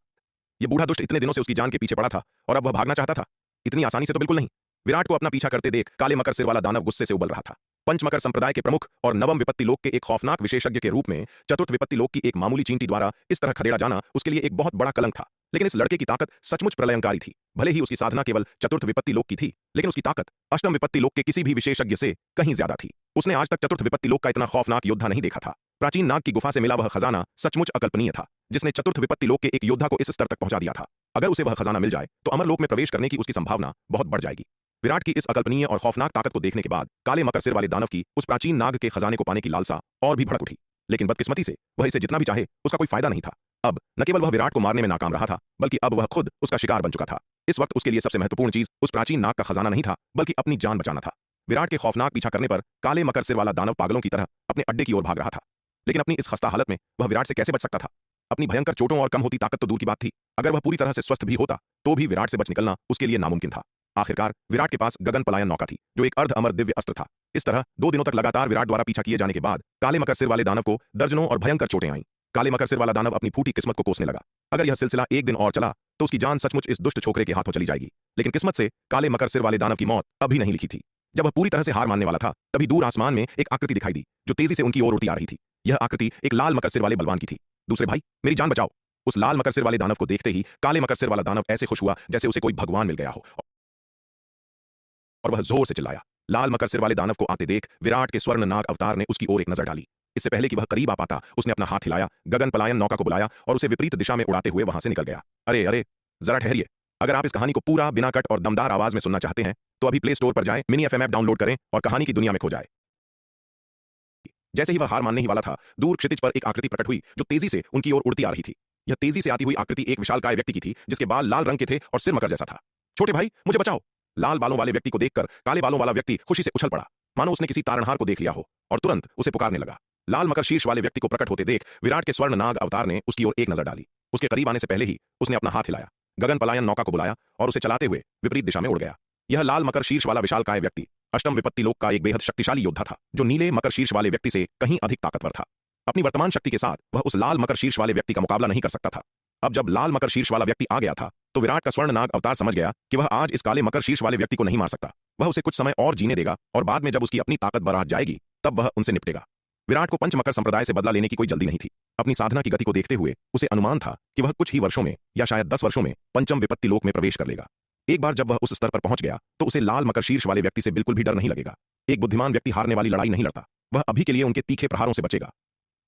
यह बूढ़ा दुष्ट इतने दिनों से उसकी जान के पीछे पड़ा था और अब वह भागना चाहता था। इतनी आसानी से तो बिल्कुल नहीं। विराट को अपना पीछा करते देख काले मकर सिर वाला दानव गुस्से से उबल रहा था। पंचमकर संप्रदाय के प्रमुख और नवम विपत्ति लोक के एक खौफनाक विशेषज्ञ के रूप में चतुर्थ विपत्ति लोक की एक मामूली चींटी द्वारा इस तरह खदेड़ा जाना उसके लिए एक बहुत बड़ा कलंक था। लेकिन इस लड़के की ताकत सचमुच प्रलयंकारी थी। भले ही उसकी साधना केवल चतुर्थ विपत्ति लोक की थी, लेकिन उसकी ताकत अष्टम विपत्ति लोक के किसी भी विशेषज्ञ से कहीं ज्यादा थी। उसने आज तक चतुर्थ विपत्ति लोक का इतना खौफनाक योद्धा नहीं देखा था। प्राचीन नाग की गुफा से मिला वह खजाना सचमुच अकल्पनीय था, जिसने चतुर्थ विपत्ति लोक के एक योद्धा को इस स्तर तक पहुंचा दिया था। अगर उसे वह खजाना मिल जाए तो अमर लोक में प्रवेश करने की उसकी संभावना बहुत बढ़ जाएगी। विराट की इस अकल्पनीय और खौफनाक ताकत को देखने के बाद काले मकर सिर वाले दानव की उस प्राचीन नाग के खजाने को पाने की लालसा और भी भड़क उठी। लेकिन बदकिस्मती से वह इसे जितना भी चाहे उसका कोई फायदा नहीं था। अब न केवल वह विराट को मारने में नाकाम रहा था, बल्कि अब वह खुद उसका शिकार बन चुका था। इस वक्त उसके लिए सबसे महत्वपूर्ण चीज उस प्राचीन नाग का खजाना नहीं था, बल्कि अपनी जान बचाना था। विराट के खौफनाक पीछा करने पर काले मकर सिर वाला दानव पागलों की तरह अपने अड्डे की ओर भाग रहा था। लेकिन अपनी इस खस्ता हालत में वह विराट से कैसे बच सकता था। अपनी भयंकर चोटों और कम होती ताकत तो दूर की बात थी, अगर वह पूरी तरह से स्वस्थ भी होता तो भी विराट से बच निकलना उसके लिए नामुमकिन था। आखिरकार विराट के पास गगन पलायन नौका थी, जो एक अर्ध अमर दिव्य अस्त्र था। इस तरह 2 दिनों तक लगातार विराट द्वारा पीछा किए जाने के बाद काले मकर सिर वाले दानव को दर्जनों और भयंकर चोटें आईं। काले मकर सिर वाला दानव अपनी फूटी किस्मत को कोसने लगा। अगर यह सिलसिला एक दिन और चला तो उसकी जान सचमुच इस दुष्ट छोकरे के हाथों चली जाएगी। लेकिन किस्मत से काले मकर सिर वाले दानव की मौत अभी नहीं लिखी थी। जब वह पूरी तरह से हार मानने वाला था, तभी दूर आसमान में एक आकृति दिखाई दी, जो तेजी से उनकी ओर उड़ती आ रही थी। यह आकृति एक लाल मकर सिर वाले बलवान की थी। दूसरे भाई, मेरी जान बचाओ। उस लाल मकर सिर वाले दानव को देखते ही काले मकर सिर वाला दानव ऐसे खुश हुआ जैसे उसे कोई भगवान मिल गया हो, और वह जोर से चिल्लाया। लाल मकर सिर वाले दानव को आते देख विराट के स्वर्ण नाग अवतार ने उसकी ओर एक नजर डाली। इससे पहले कि वह करीब आ पाता, उसने अपना हाथ हिलाया, गगन पलायन नौका को बुलाया और उसे विपरीत दिशा में उड़ाते हुए वहां से निकल गया। अरे अरे, जरा ठहरिए। अगर आप इस कहानी को पूरा बिना कट और दमदार आवाज में सुनना चाहते हैं तो अभी प्ले स्टोर पर जाएं, मिनी एफएम ऐप डाउनलोड करें और कहानी की दुनिया में खो जाए। जैसे ही वह हार मानने ही वाला था, दूर क्षितिज पर एक आकृति प्रकट हुई जो तेजी से उनकी ओर उड़ती आ रही थी। यह तेजी से आती हुई आकृति एक विशालकाय व्यक्ति की थी, जिसके बाल लाल रंग के थे और सिर मकर जैसा था। छोटे भाई, मुझे बचाओ। लाल बालों वाले व्यक्ति को देखकर काले बालों वाला व्यक्ति खुशी से उछल पड़ा, मानो उसने किसी तारणहार को देख लिया हो, और तुरंत उसे पुकारने लगा। लाल मकर शीर्ष वाले व्यक्ति को प्रकट होते देख विराट के स्वर्ण नाग अवतार ने उसकी ओर एक नजर डाली। उसके करीब आने से पहले ही उसने अपना हाथ हिलाया, गगन पलायन नौका को बुलाया और उसे चलाते हुए विपरीत दिशा में उड़ गया। यह लाल मकर शीर्ष वाला विशालकाय व्यक्ति अष्टम विपत्ति लोक का एक बेहद शक्तिशाली योद्धा था, जो नीले मकर शीर्ष वाले व्यक्ति से कहीं अधिक ताकतवर था। अपनी वर्तमान शक्ति के साथ वह उस लाल मकर शीर्ष वाले व्यक्ति का मुकाबला नहीं कर सकता था। अब जब लाल मकर शीर्ष वाला व्यक्ति आ गया था, तो विराट का स्वर्ण नाग अवतार समझ गया कि वह आज इस काले मकर शीर्ष वाले व्यक्ति को नहीं मार सकता। वह उसे कुछ समय और जीने देगा और बाद में जब उसकी अपनी ताकत बढ़ जाएगी तब वह उनसे निपटेगा। विराट को पंचमकर संप्रदाय से बदला लेने की कोई जल्दी नहीं थी। अपनी साधना की गति को देखते हुए उसे अनुमान था कि वह कुछ ही वर्षों में या शायद 10 वर्षों में पंचम विपत्ति लोक में प्रवेश कर लेगा। एक बार जब वह उस स्तर पर पहुंच गया तो उसे लाल मकर शीर्ष वाले व्यक्ति से बिल्कुल भी डर नहीं लगेगा। एक बुद्धिमान व्यक्ति हारने वाली लड़ाई नहीं लड़ता, वह अभी के लिए उनके तीखे प्रहारों से बचेगा।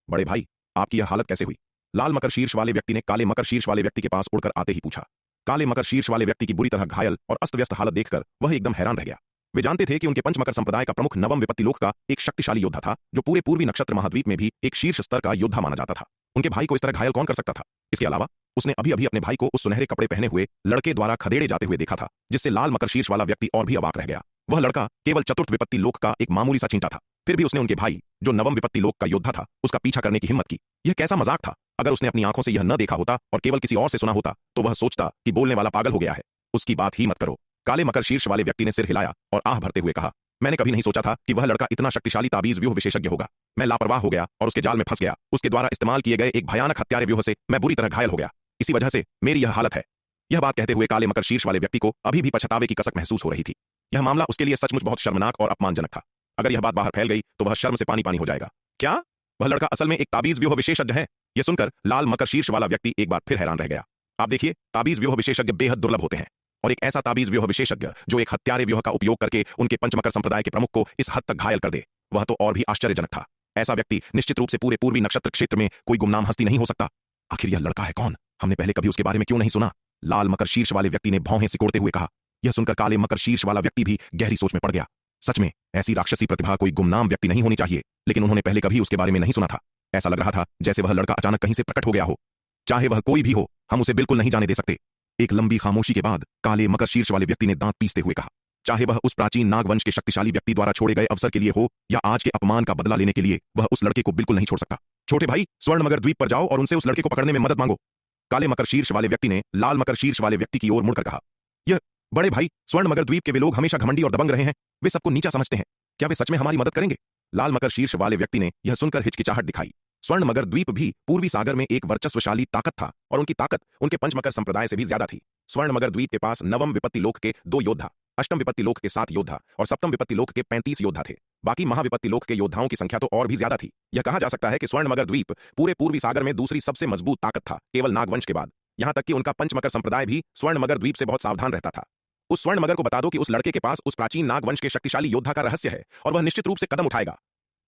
बड़े भाई, आपकी यह हालत कैसे हुई? लाल मकर शीर्ष वाले व्यक्ति ने काले मकर शीर्ष वाले व्यक्ति के पास उड़कर आते ही पूछा। काले मकर शीर्ष वाले व्यक्ति की बुरी तरह घायल और अस्त व्यस्त हालत देखकर वह एकदम हैरान रह गया। वे जानते थे कि उनके पंचमकर संप्रदाय का प्रमुख नवम विपत्ति लोक का एक शक्तिशाली योद्धा था, जो पूरे पूर्वी नक्षत्र महाद्वीप में भी एक शीर्ष स्तर का योद्धा माना जाता था। उनके भाई को इस तरह घायल कौन कर सकता था? इसके अलावा उसने अभी अभी अपने भाई को उस सुनहरे कपड़े पहने हुए लड़के द्वारा खदेड़े जाते हुए देखा था, जिससे लाल मकर शीर्ष वाला व्यक्ति और भी अवाक रह गया। वह लड़का केवल चतुर्थ विपत्ति लोक का एक मामूली सा चींटा था, फिर भी उसने उनके भाई, जो नवम विपत्ति लोक का योद्धा था, उसका पीछा करने की हिम्मत की। यह कैसा मजाक था? अगर उसने अपनी आंखों से यह न देखा होता और केवल किसी और से सुना होता तो वह सोचता कि बोलने वाला पागल हो गया है। उसकी बात ही मत करो। काले मकर शीर्ष वाले व्यक्ति ने सिर हिलाया और आह भरते हुए कहा, मैंने कभी नहीं सोचा था कि वह लड़का इतना शक्तिशाली ताबीज व्यूह विशेषज्ञ होगा। मैं लापरवाह हो गया और उसके जाल में फंस गया। उसके द्वारा इस्तेमाल किए गए एक भयानक हत्यारे व्यूह से मैं बुरी तरह घायल हो गया। इसी वजह से मेरी यह हालत है। यह बात कहते हुए काले मकर शीर्ष वाले व्यक्ति को अभी भी पछतावे की कसक महसूस हो रही थी। यह मामला उसके लिए सचमुच बहुत शर्मनाक और अपमानजनक था। अगर यह बात बाहर फैल गई तो वह शर्म से पानी पानी हो जाएगा। क्या वह लड़का असल में एक ताबीज व्यूह विशेषज्ञ है? यह सुनकर लाल मकर शीर्ष वाला व्यक्ति एक बार फिर हैरान रह गया। आप देखिए, ताबीज व्यूह विशेषज्ञ बेहद दुर्लभ होते हैं, और एक ऐसा ताबीज व्यूह विशेषज्ञ जो एक हत्यारे व्यूह का उपयोग करके उनके पंचमकर संप्रदाय के प्रमुख को इस हद तक घायल कर दे, वह तो और भी आश्चर्यजनक था। ऐसा व्यक्ति निश्चित रूप से पूरे पूर्वी नक्षत्र क्षेत्र में कोई गुमनाम हस्ती नहीं हो सकता। आखिर यह लड़का है कौन? हमने पहले कभी उसके बारे में क्यों नहीं सुना? लाल मकर शीर्ष वाले व्यक्ति ने भौहें सिकोड़ते हुए कहा। यह सुनकर काले मकर शीर्ष वाला व्यक्ति भी गहरी सोच में पड़ गया। सच में ऐसी राक्षसी प्रतिभा कोई गुमनाम व्यक्ति नहीं होनी चाहिए, लेकिन उन्होंने पहले कभी उसके बारे में नहीं सुना था। ऐसा लग रहा था जैसे वह लड़का अचानक कहीं से प्रकट हो गया हो। चाहे वह कोई भी हो, हम उसे बिल्कुल नहीं जाने दे सकते। एक लंबी खामोशी के बाद काले मकर शीर्ष वाले व्यक्ति ने दांत पीसते हुए कहा। चाहे वह उस प्राचीन नागवंश के शक्तिशाली व्यक्ति द्वारा छोड़े गए अवसर के लिए हो या आज के अपमान का बदला लेने के लिए, वह उस लड़के को बिल्कुल नहीं छोड़ सकता। छोटे भाई, स्वर्ण मगर द्वीप पर जाओ और उनसे उस लड़के को पकड़ने में मदद मांगो। काले मकर शीर्ष वाले व्यक्ति ने लाल मकर शीर्ष वाले व्यक्ति की ओर मुड़कर कहा। यह बड़े भाई, स्वर्ण मगर द्वीप के वे लोग हमेशा घमंडी और दबंग रहे हैं। वे सबको नीचा समझते हैं। क्या वे सच में हमारी मदद करेंगे? लाल मकर शीर्ष वाले व्यक्ति ने यह सुनकर हिचकिचाहट दिखाई। स्वर्ण मगर द्वीप भी पूर्वी सागर में एक वर्चस्वशाली ताकत था और उनकी ताकत उनके पंचमकर संप्रदाय से भी ज्यादा थी। स्वर्ण मगर द्वीप के पास नवम विपत्ति लोक के 2 योद्धा, अष्टम विपत्ति लोक के 7 योद्धा और सप्तम विपत्ति लोक के 35 योद्धा थे। बाकी महाविपत्ति लोक के योद्धाओं की संख्या तो और भी ज्यादा थी। यह कहा जा सकता है कि स्वर्ण मगर द्वीप पूरे पूर्वी सागर में दूसरी सबसे मजबूत ताकत था, केवल नागवंश के बाद। यहां तक कि उनका पंचमकर संप्रदाय भी स्वर्ण मगर द्वीप से बहुत सावधान रहता था। उस स्वर्ण मगर को बता दो कि उस लड़के के पास उस प्राचीन नागवंश के शक्तिशाली योद्धा का रहस्य है और वह निश्चित रूप से कदम उठाएगा।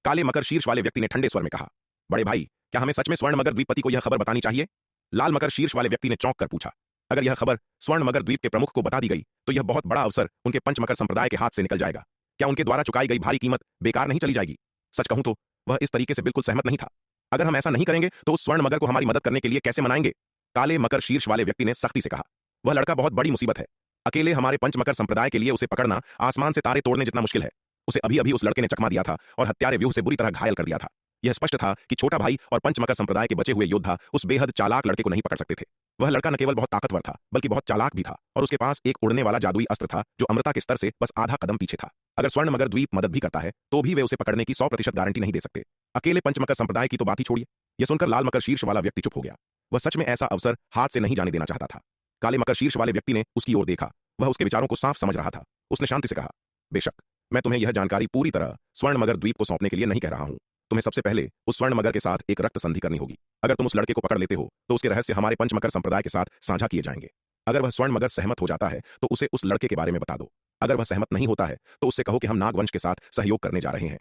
काले मकर शीर्ष वाले व्यक्ति ने ठंडे स्वर में कहा। बड़े भाई, क्या हमें सच में स्वर्ण मगर द्वीपपति को यह खबर बतानी चाहिए? लाल मकर शीर्ष वाले व्यक्ति ने चौंक कर पूछा। अगर यह खबर स्वर्ण मगर द्वीप के प्रमुख को बता दी गई तो यह बहुत बड़ा अवसर उनके पंचमकर संप्रदाय के हाथ से निकल जाएगा। क्या उनके द्वारा चुकाई गई भारी कीमत बेकार नहीं चली जाएगी? सच कहूं तो वह इस तरीके से बिल्कुल सहमत नहीं था। अगर हम ऐसा नहीं करेंगे तो उस स्वर्ण मगर को हमारी मदद करने के लिए कैसे मनाएंगे? काले मकर शीर्ष वाले व्यक्ति ने सख्ती से कहा। वह लड़का बहुत बड़ी मुसीबत है। अकेले हमारे पंचमकर संप्रदाय के लिए उसे पकड़ना आसमान से तारे तोड़ने जितना मुश्किल है। उसे अभी अभी उस लड़के ने चकमा दिया था और हत्यारे व्यूह से बुरी तरह घायल कर दिया था। यह स्पष्ट था कि छोटा भाई और पंचमकर संप्रदाय के बचे हुए योद्धा उस बेहद चालाक लड़के को नहीं पकड़ सकते थे। वह लड़का न केवल बहुत ताकतवर था बल्कि बहुत चालाक भी था और उसके पास एक उड़ने वाला जादुई अस्त्र था जो अमृता के स्तर से बस आधा कदम पीछे था। अगर स्वर्ण मगर द्वीप मदद भी करता है तो भी वे उसे पकड़ने की 100% गारंटी नहीं दे सकते। अकेले पंचमकर संप्रदाय की तो बात ही छोड़िए। यह सुनकर लाल मकर शीर्ष वाला व्यक्ति चुप हो गया। वह सच में ऐसा अवसर हाथ से नहीं जाने देना चाहता था। काले मकर शीर्ष वाले व्यक्ति ने उसकी ओर देखा। वह उसके विचारों को साफ समझ रहा था। उसने शांति से कहा, बेशक मैं तुम्हें यह जानकारी पूरी तरह स्वर्ण मगर द्वीप को सौंपने के लिए नहीं कह रहा हूं। तुम्हें सबसे पहले उस स्वर्ण मगर के साथ एक रक्त संधि करनी होगी। अगर तुम उस लड़के को पकड़ लेते हो तो उसके रहस्य हमारे पंचमकर संप्रदाय के साथ साझा किए जाएंगे। अगर वह स्वर्ण मगर सहमत हो जाता है तो उसे उस लड़के के बारे में बता दो। अगर वह सहमत नहीं होता है तो उससे कहो कि हम नागवंश के साथ सहयोग करने जा रहे हैं।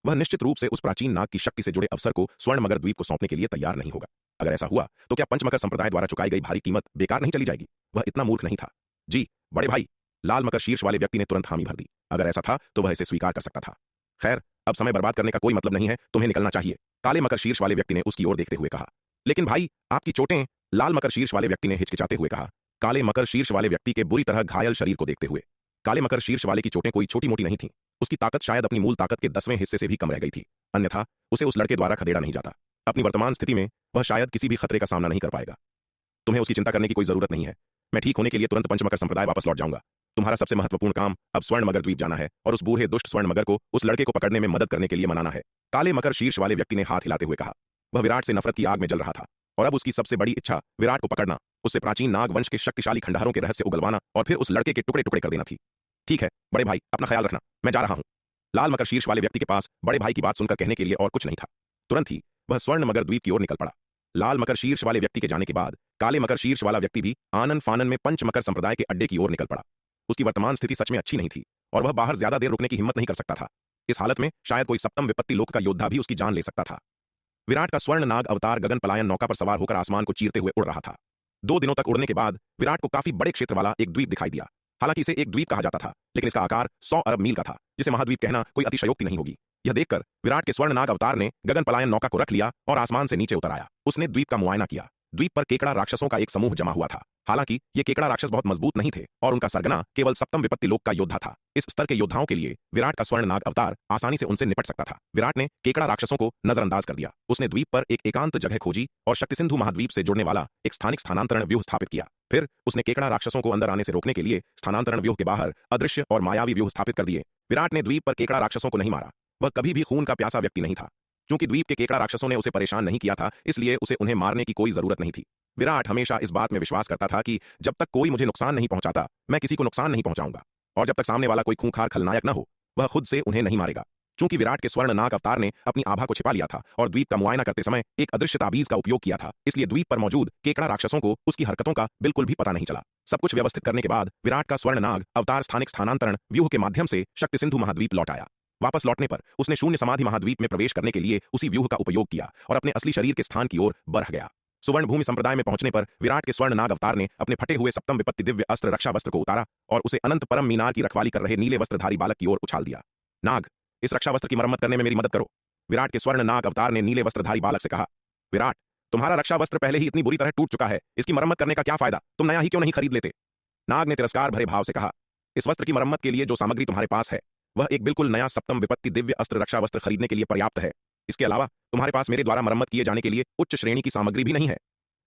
वह निश्चित रूप से उस प्राचीन नाग की शक्ति से जुड़े अवसर को स्वर्ण मगर द्वीप को सौंपने के लिए तैयार नहीं होगा। अगर ऐसा हुआ तो क्या पंचमकर संप्रदाय द्वारा चुकाई गई भारी कीमत बेकार नहीं चली जाएगी? वह इतना मूर्ख नहीं था। जी बड़े भाई, लाल मकर शीर्ष वाले व्यक्ति ने तुरंत हामी भर दी। अगर ऐसा था तो वह इसे स्वीकार कर सकता था। खैर, अब समय बर्बाद करने का कोई मतलब नहीं है, तुम्हें निकलना चाहिए। काले मकर शीर्ष वाले व्यक्ति ने उसकी ओर देखते हुए कहा। लेकिन भाई, आपकी चोटें, लाल मकर शीर्ष वाले व्यक्ति ने हिचकिचाते हुए कहा। काले मकर शीर्ष वाले व्यक्ति के बुरी तरह घायल शरीर को देखते हुए काले मकर शीर्ष वाले की चोटें कोई छोटी मोटी नहीं थीं। उसकी ताकत शायद अपनी मूल ताकत के 10वें हिस्से से भी कम रह गई थी। अन्यथा उसे उस लड़के द्वारा खदेड़ा नहीं जाता। अपनी वर्तमान स्थिति में वह शायद किसी भी खतरे का सामना नहीं कर पाएगा। तुम्हें उसकी चिंता करने की कोई जरूरत नहीं है। मैं ठीक होने के लिए तुरंत पंचमकर संप्रदाय वापस लौट जाऊंगा। तुम्हारा सबसे महत्वपूर्ण काम अब स्वर्ण मगर द्वीप जाना है और उस बूढ़े दुष्ट स्वर्ण मगर को उस लड़के को पकड़ने में मदद करने के लिए मनाना है। काले मकर शीर्ष वाले व्यक्ति ने हाथ हिलाते हुए कहा। वह विराट से नफरत की आग में जल रहा था और अब उसकी सबसे बड़ी इच्छा विराट को पकड़ना, उससे प्राचीन नागवंश के शक्तिशाली खंडहरों के रहस्य उगलवाना और फिर उस लड़के के टुकड़े टुकड़े कर देना थी। ठीक है बड़े भाई, अपना ख्याल रखना, मैं जा रहा हूं। लाल मकर शीर्ष वाले व्यक्ति के पास बड़े भाई की बात सुनकर कहने के लिए और कुछ नहीं था। तुरंत ही वह स्वर्ण मगर द्वीप की ओर निकल पड़ा। लाल मकर शीर्ष वाले व्यक्ति के जाने के बाद काले मकर शीर्ष वाला व्यक्ति भी आनन फानन में पंचमकर संप्रदाय के अड्डे की ओर निकल पड़ा। उसकी वर्तमान स्थिति सच में अच्छी नहीं थी और वह बाहर ज्यादा देर रुकने की हिम्मत नहीं कर सकता था। इस हालत में शायद कोई सप्तम विपत्ति लोक का योद्धा भी उसकी जान ले सकता था। विराट का स्वर्ण नाग अवतार गगन पलायन नौका पर सवार होकर आसमान को चीरते हुए उड़ रहा था। 2 दिनों तक उड़ने के बाद विराट को काफी बड़े क्षेत्र वाला एक द्वीप दिखाई दिया। हालांकि इसे एक द्वीप कहा जाता था, लेकिन इसका आकार 100 अरब मील का था, जिसे महाद्वीप कहना कोई अतिशयोक्ति नहीं होगी। यह देखकर विराट के स्वर्ण नाग अवतार ने गगन पलायन नौका को रख लिया और आसमान से नीचे उतर आया। उसने द्वीप का मुआयना किया। द्वीप पर केकड़ा राक्षसों का एक समूह जमा हुआ था। हालांकि ये केकड़ा राक्षस बहुत मजबूत नहीं थे और उनका सरगना केवल सप्तम विपत्ति लोक का योद्धा था। इस स्तर के योद्धाओं के लिए विराट का स्वर्ण नाग अवतार आसानी से उनसे निपट सकता था। विराट ने केकड़ा राक्षसों को नजरअंदाज कर दिया। उसने द्वीप पर एक एकांत जगह खोजी और शक्ति सिंधु महाद्वीप से जुड़ने वाला एक स्थानिक स्थानांतरण व्यूह स्थापित किया। फिर उसने केकड़ा राक्षसों को अंदर आने से रोकने के लिए स्थानांतरण व्यूह के बाहर अदृश्य और मायावी व्यूह स्थापित कर दिए। विराट ने द्वीप पर केकड़ा राक्षसों को नहीं मारा। वह कभी भी खून का प्यासा व्यक्ति नहीं था। क्योंकि द्वीप के केकड़ा राक्षसों ने उसे परेशान नहीं किया था, इसलिए उसे उन्हें मारने की कोई जरूरत नहीं थी। विराट हमेशा इस बात में विश्वास करता था कि जब तक कोई मुझे नुकसान नहीं पहुंचाता, मैं किसी को नुकसान नहीं पहुंचाऊंगा, और जब तक सामने वाला कोई खूंखार खलनायक न हो, वह खुद से उन्हें नहीं मारेगा। चूंकि विराट के स्वर्ण नाग अवतार ने अपनी आभा को छिपा लिया था और द्वीप का मुआयना करते समय एक अदृश्य ताबीज का उपयोग किया था, इसलिए द्वीप पर मौजूद केकड़ा राक्षसों को उसकी हरकतों का बिल्कुल भी पता नहीं चला। सब कुछ व्यवस्थित करने के बाद विराट का स्वर्ण नाग अवतार स्थानिक स्थानांतरण व्यूह के माध्यम से शक्ति सिंधु महाद्वीप लौट आया। वापस लौटने पर उसने शून्य समाधि महाद्वीप में प्रवेश करने के लिए उसी व्यूह का उपयोग किया और अपने असली शरीर के स्थान की ओर बढ़ गया। सुवर्ण भूमि संप्रदाय में पहुंचने पर विराट के स्वर्ण नाग अवतार ने अपने फटे हुए सप्तम विपत्ति दिव्य अस्त्र रक्षा वस्त्र को उतारा और उसे अनंत परम मीनार की रखवाली कर रहे नीले वस्त्रधारी बालक की ओर उछाल दिया। नाग, इस रक्षा वस्त्र की मरम्मत करने में मेरी मदद करो। विराट के स्वर्ण नाग अवतार ने नीले वस्त्रधारी बालक से कहा। विराट, तुम्हारा रक्षा वस्त्र पहले ही इतनी बुरी तरह टूट चुका है, इसकी मरम्मत करने का क्या फायदा, तुम नया ही क्यों नहीं खरीद लेते। नाग ने तिरस्कार भरे भाव से कहा, इस वस्त्र की मरम्मत के लिए जो सामग्री तुम्हारे पास है वह एक बिल्कुल नया सप्तम विपत्ति दिव्य अस्त्र रक्षा वस्त्र खरीदने के लिए पर्याप्त है। इसके अलावा तुम्हारे पास मेरे द्वारा मरम्मत किए जाने के लिए उच्च श्रेणी की सामग्री भी नहीं है।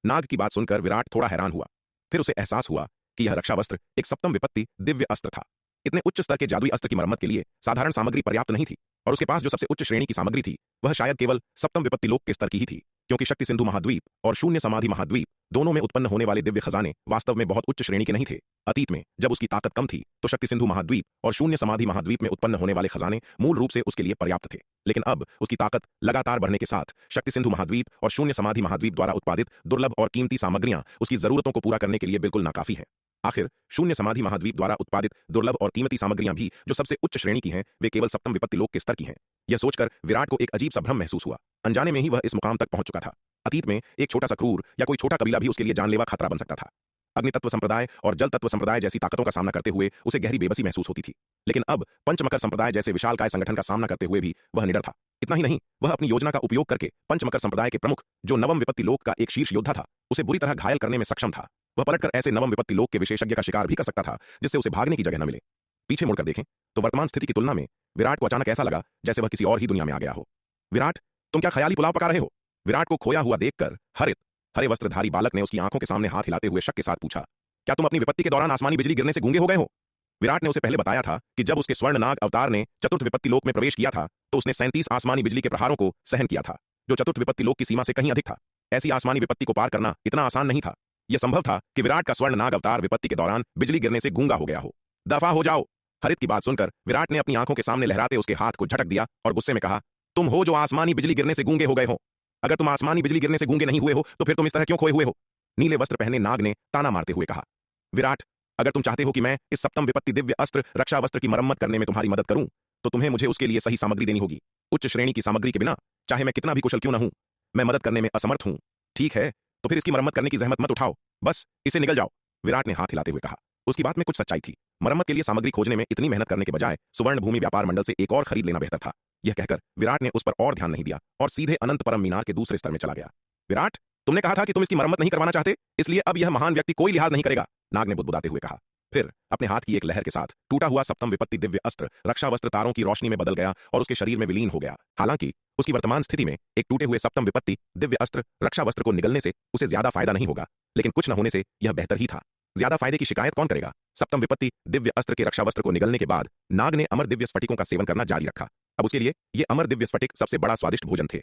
नाग की बात सुनकर विराट थोड़ा हैरान हुआ। फिर उसे एहसास हुआ कि यह रक्षा वस्त्र एक सप्तम विपत्ति दिव्य अस्त्र था। इतने उच्च स्तर के जादुई अस्त्र की मरम्मत के लिए साधारण सामग्री पर्याप्त नहीं थी और उसके पास जो सबसे उच्च श्रेणी की सामग्री थी वह शायद केवल सप्तम विपत्ति लोक के स्तर की ही थी, क्योंकि शक्ति सिंधु महाद्वीप और शून्य समाधि महाद्वीप दोनों में उत्पन्न होने वाले दिव्य खजाने वास्तव में बहुत उच्च श्रेणी के नहीं थे। अतीत में जब उसकी ताकत कम थी तो शक्ति सिंधु महाद्वीप और शून्य समाधि महाद्वीप में उत्पन्न होने वाले खजाने मूल रूप से उसके लिए पर्याप्त थे, लेकिन अब उसकी ताकत लगातार बढ़ने के साथ शक्ति सिंधु महाद्वीप और शून्य समाधि महाद्वीप द्वारा उत्पादित दुर्लभ और कीमती सामग्रियां उसकी जरूरतों को पूरा करने के लिए बिल्कुल नाकाफी हैं। आखिर शून्य समाधि महाद्वीप द्वारा उत्पादित दुर्लभ और कीमती सामग्रियां भी जो सबसे उच्च श्रेणी की हैं वे केवल सप्तम विपत्ति लोक के स्तर की हैं। यह सोचकर विराट को एक अजीब सा भ्रम महसूस हुआ। अनजाने में ही वह इस मुकाम तक पहुंच चुका था। अतीत में एक छोटा सा क्रूर या कोई छोटा कबीला भी उसके लिए जानलेवा खतरा बन सकता था। अग्नि तत्व संप्रदाय और जल तत्व संप्रदाय जैसी ताकतों का सामना करते हुए उसे गहरी बेबसी महसूस होती थी, लेकिन अब पंचमकर संप्रदाय जैसे विशालकाय संगठन का सामना करते हुए भी वह निडर था। इतना ही नहीं, वह अपनी योजना का उपयोग करके पंचमकर संप्रदाय के प्रमुख जो नवम विपत्ति लोक का एक शीर्ष योद्धा था उसे बुरी तरह घायल करने में सक्षम था। वह पलटकर ऐसे नवम विपत्ति लोक के विशेषज्ञ का शिकार भी कर सकता था जिससे उसे भागने की जगह न मिले। पीछे मुड़कर देखें तो वर्तमान स्थिति की तुलना में विराट को अचानक ऐसा लगा जैसे वह किसी और ही दुनिया में आ गया हो। विराट, तुम क्या ख्याली पुलाव पका रहे हो? विराट को खोया हुआ देखकर हरे वस्त्रधारी बालक ने उसकी आंखों के सामने हाथ हिलाते हुए शक के साथ पूछा, क्या तुम अपनी विपत्ति के दौरान आसमानी बिजली गिरने से गूंगे हो गए हो? विराट ने उसे पहले बताया था कि जब उसके स्वर्ण नाग अवतार ने चतुर्थ विपत्ति लोक में प्रवेश किया था तो उसने 37 आसमानी बिजली के प्रहारों को सहन किया था, जो चतुर्थ विपत्ति लोक की सीमा से कहीं अधिक था। ऐसी आसमानी विपत्ति को पार करना इतना आसान नहीं था। यह संभव था कि विराट का स्वर्ण नाग अवतार विपत्ति के दौरान बिजली गिरने से गूंगा हो गया हो। दफा हो जाओ। हरित की बात सुनकर विराट ने अपनी आंखों के सामने लहराते उसके हाथ को झटक दिया और गुस्से में कहा, तुम हो जो आसमानी बिजली गिरने से गूंगे हो गए हो। अगर तुम आसमानी बिजली गिरने से गूंगे नहीं हुए हो तो फिर तुम इस तरह क्यों खोए हुए हो? नीले वस्त्र पहने नाग ने ताना मारते हुए कहा। विराट, अगर तुम चाहते हो कि मैं इस सप्तम विपत्ति दिव्य अस्त्र रक्षा वस्त्र की मरम्मत करने में तुम्हारी मदद करूं तो तुम्हें मुझे उसके लिए सही सामग्री देनी होगी। उच्च श्रेणी की सामग्री के बिना चाहे मैं कितना भी कुशल क्यों न हूं, मैं मदद करने में असमर्थ हूं। ठीक है, तो फिर इसकी मरम्मत करने की जहमत मत उठाओ, बस इसे निकल जाओ। विराट ने हाथ हिलाते हुए कहा। उसकी बात में कुछ सच्चाई थी। मरम्मत के लिए सामग्री खोजने में इतनी मेहनत करने के बजाय सुवर्ण भूमि व्यापार मंडल से एक और खरीद लेना बेहतर था। यह कहकर विराट ने उस पर और ध्यान नहीं दिया और सीधे अनंत परम मीनार के दूसरे स्तर में चला गया। विराट, तुमने कहा था कि तुम इसकी मरम्मत नहीं करवाना चाहते, इसलिए अब यह महान व्यक्ति कोई लिहाज नहीं करेगा, नाग ने बुदबुदाते हुए कहा। फिर अपने हाथ की एक लहर के साथ टूटा हुआ सप्तम विपत्ति दिव्य अस्त्र रक्षा वस्त्र तारों की रोशनी में बदल गया और उसके शरीर में विलीन हो गया। हालांकि उसकी वर्तमान स्थिति में एक टूटे हुए सप्तम विपत्ति दिव्य अस्त्र रक्षा वस्त्र को निगलने से उसे ज्यादा फायदा नहीं होगा, लेकिन कुछ न होने से यह बेहतर ही था। ज्यादा फायदे की शिकायत कौन करेगा? सप्तम विपत्ति दिव्य अस्त्र के रक्षा वस्त्र को निगलने के बाद नाग ने अमर दिव्य स्फटिकों का सेवन करना जारी रखा। अब उसके लिए ये अमर दिव्य स्फटिक सबसे बड़ा स्वादिष्ट भोजन थे।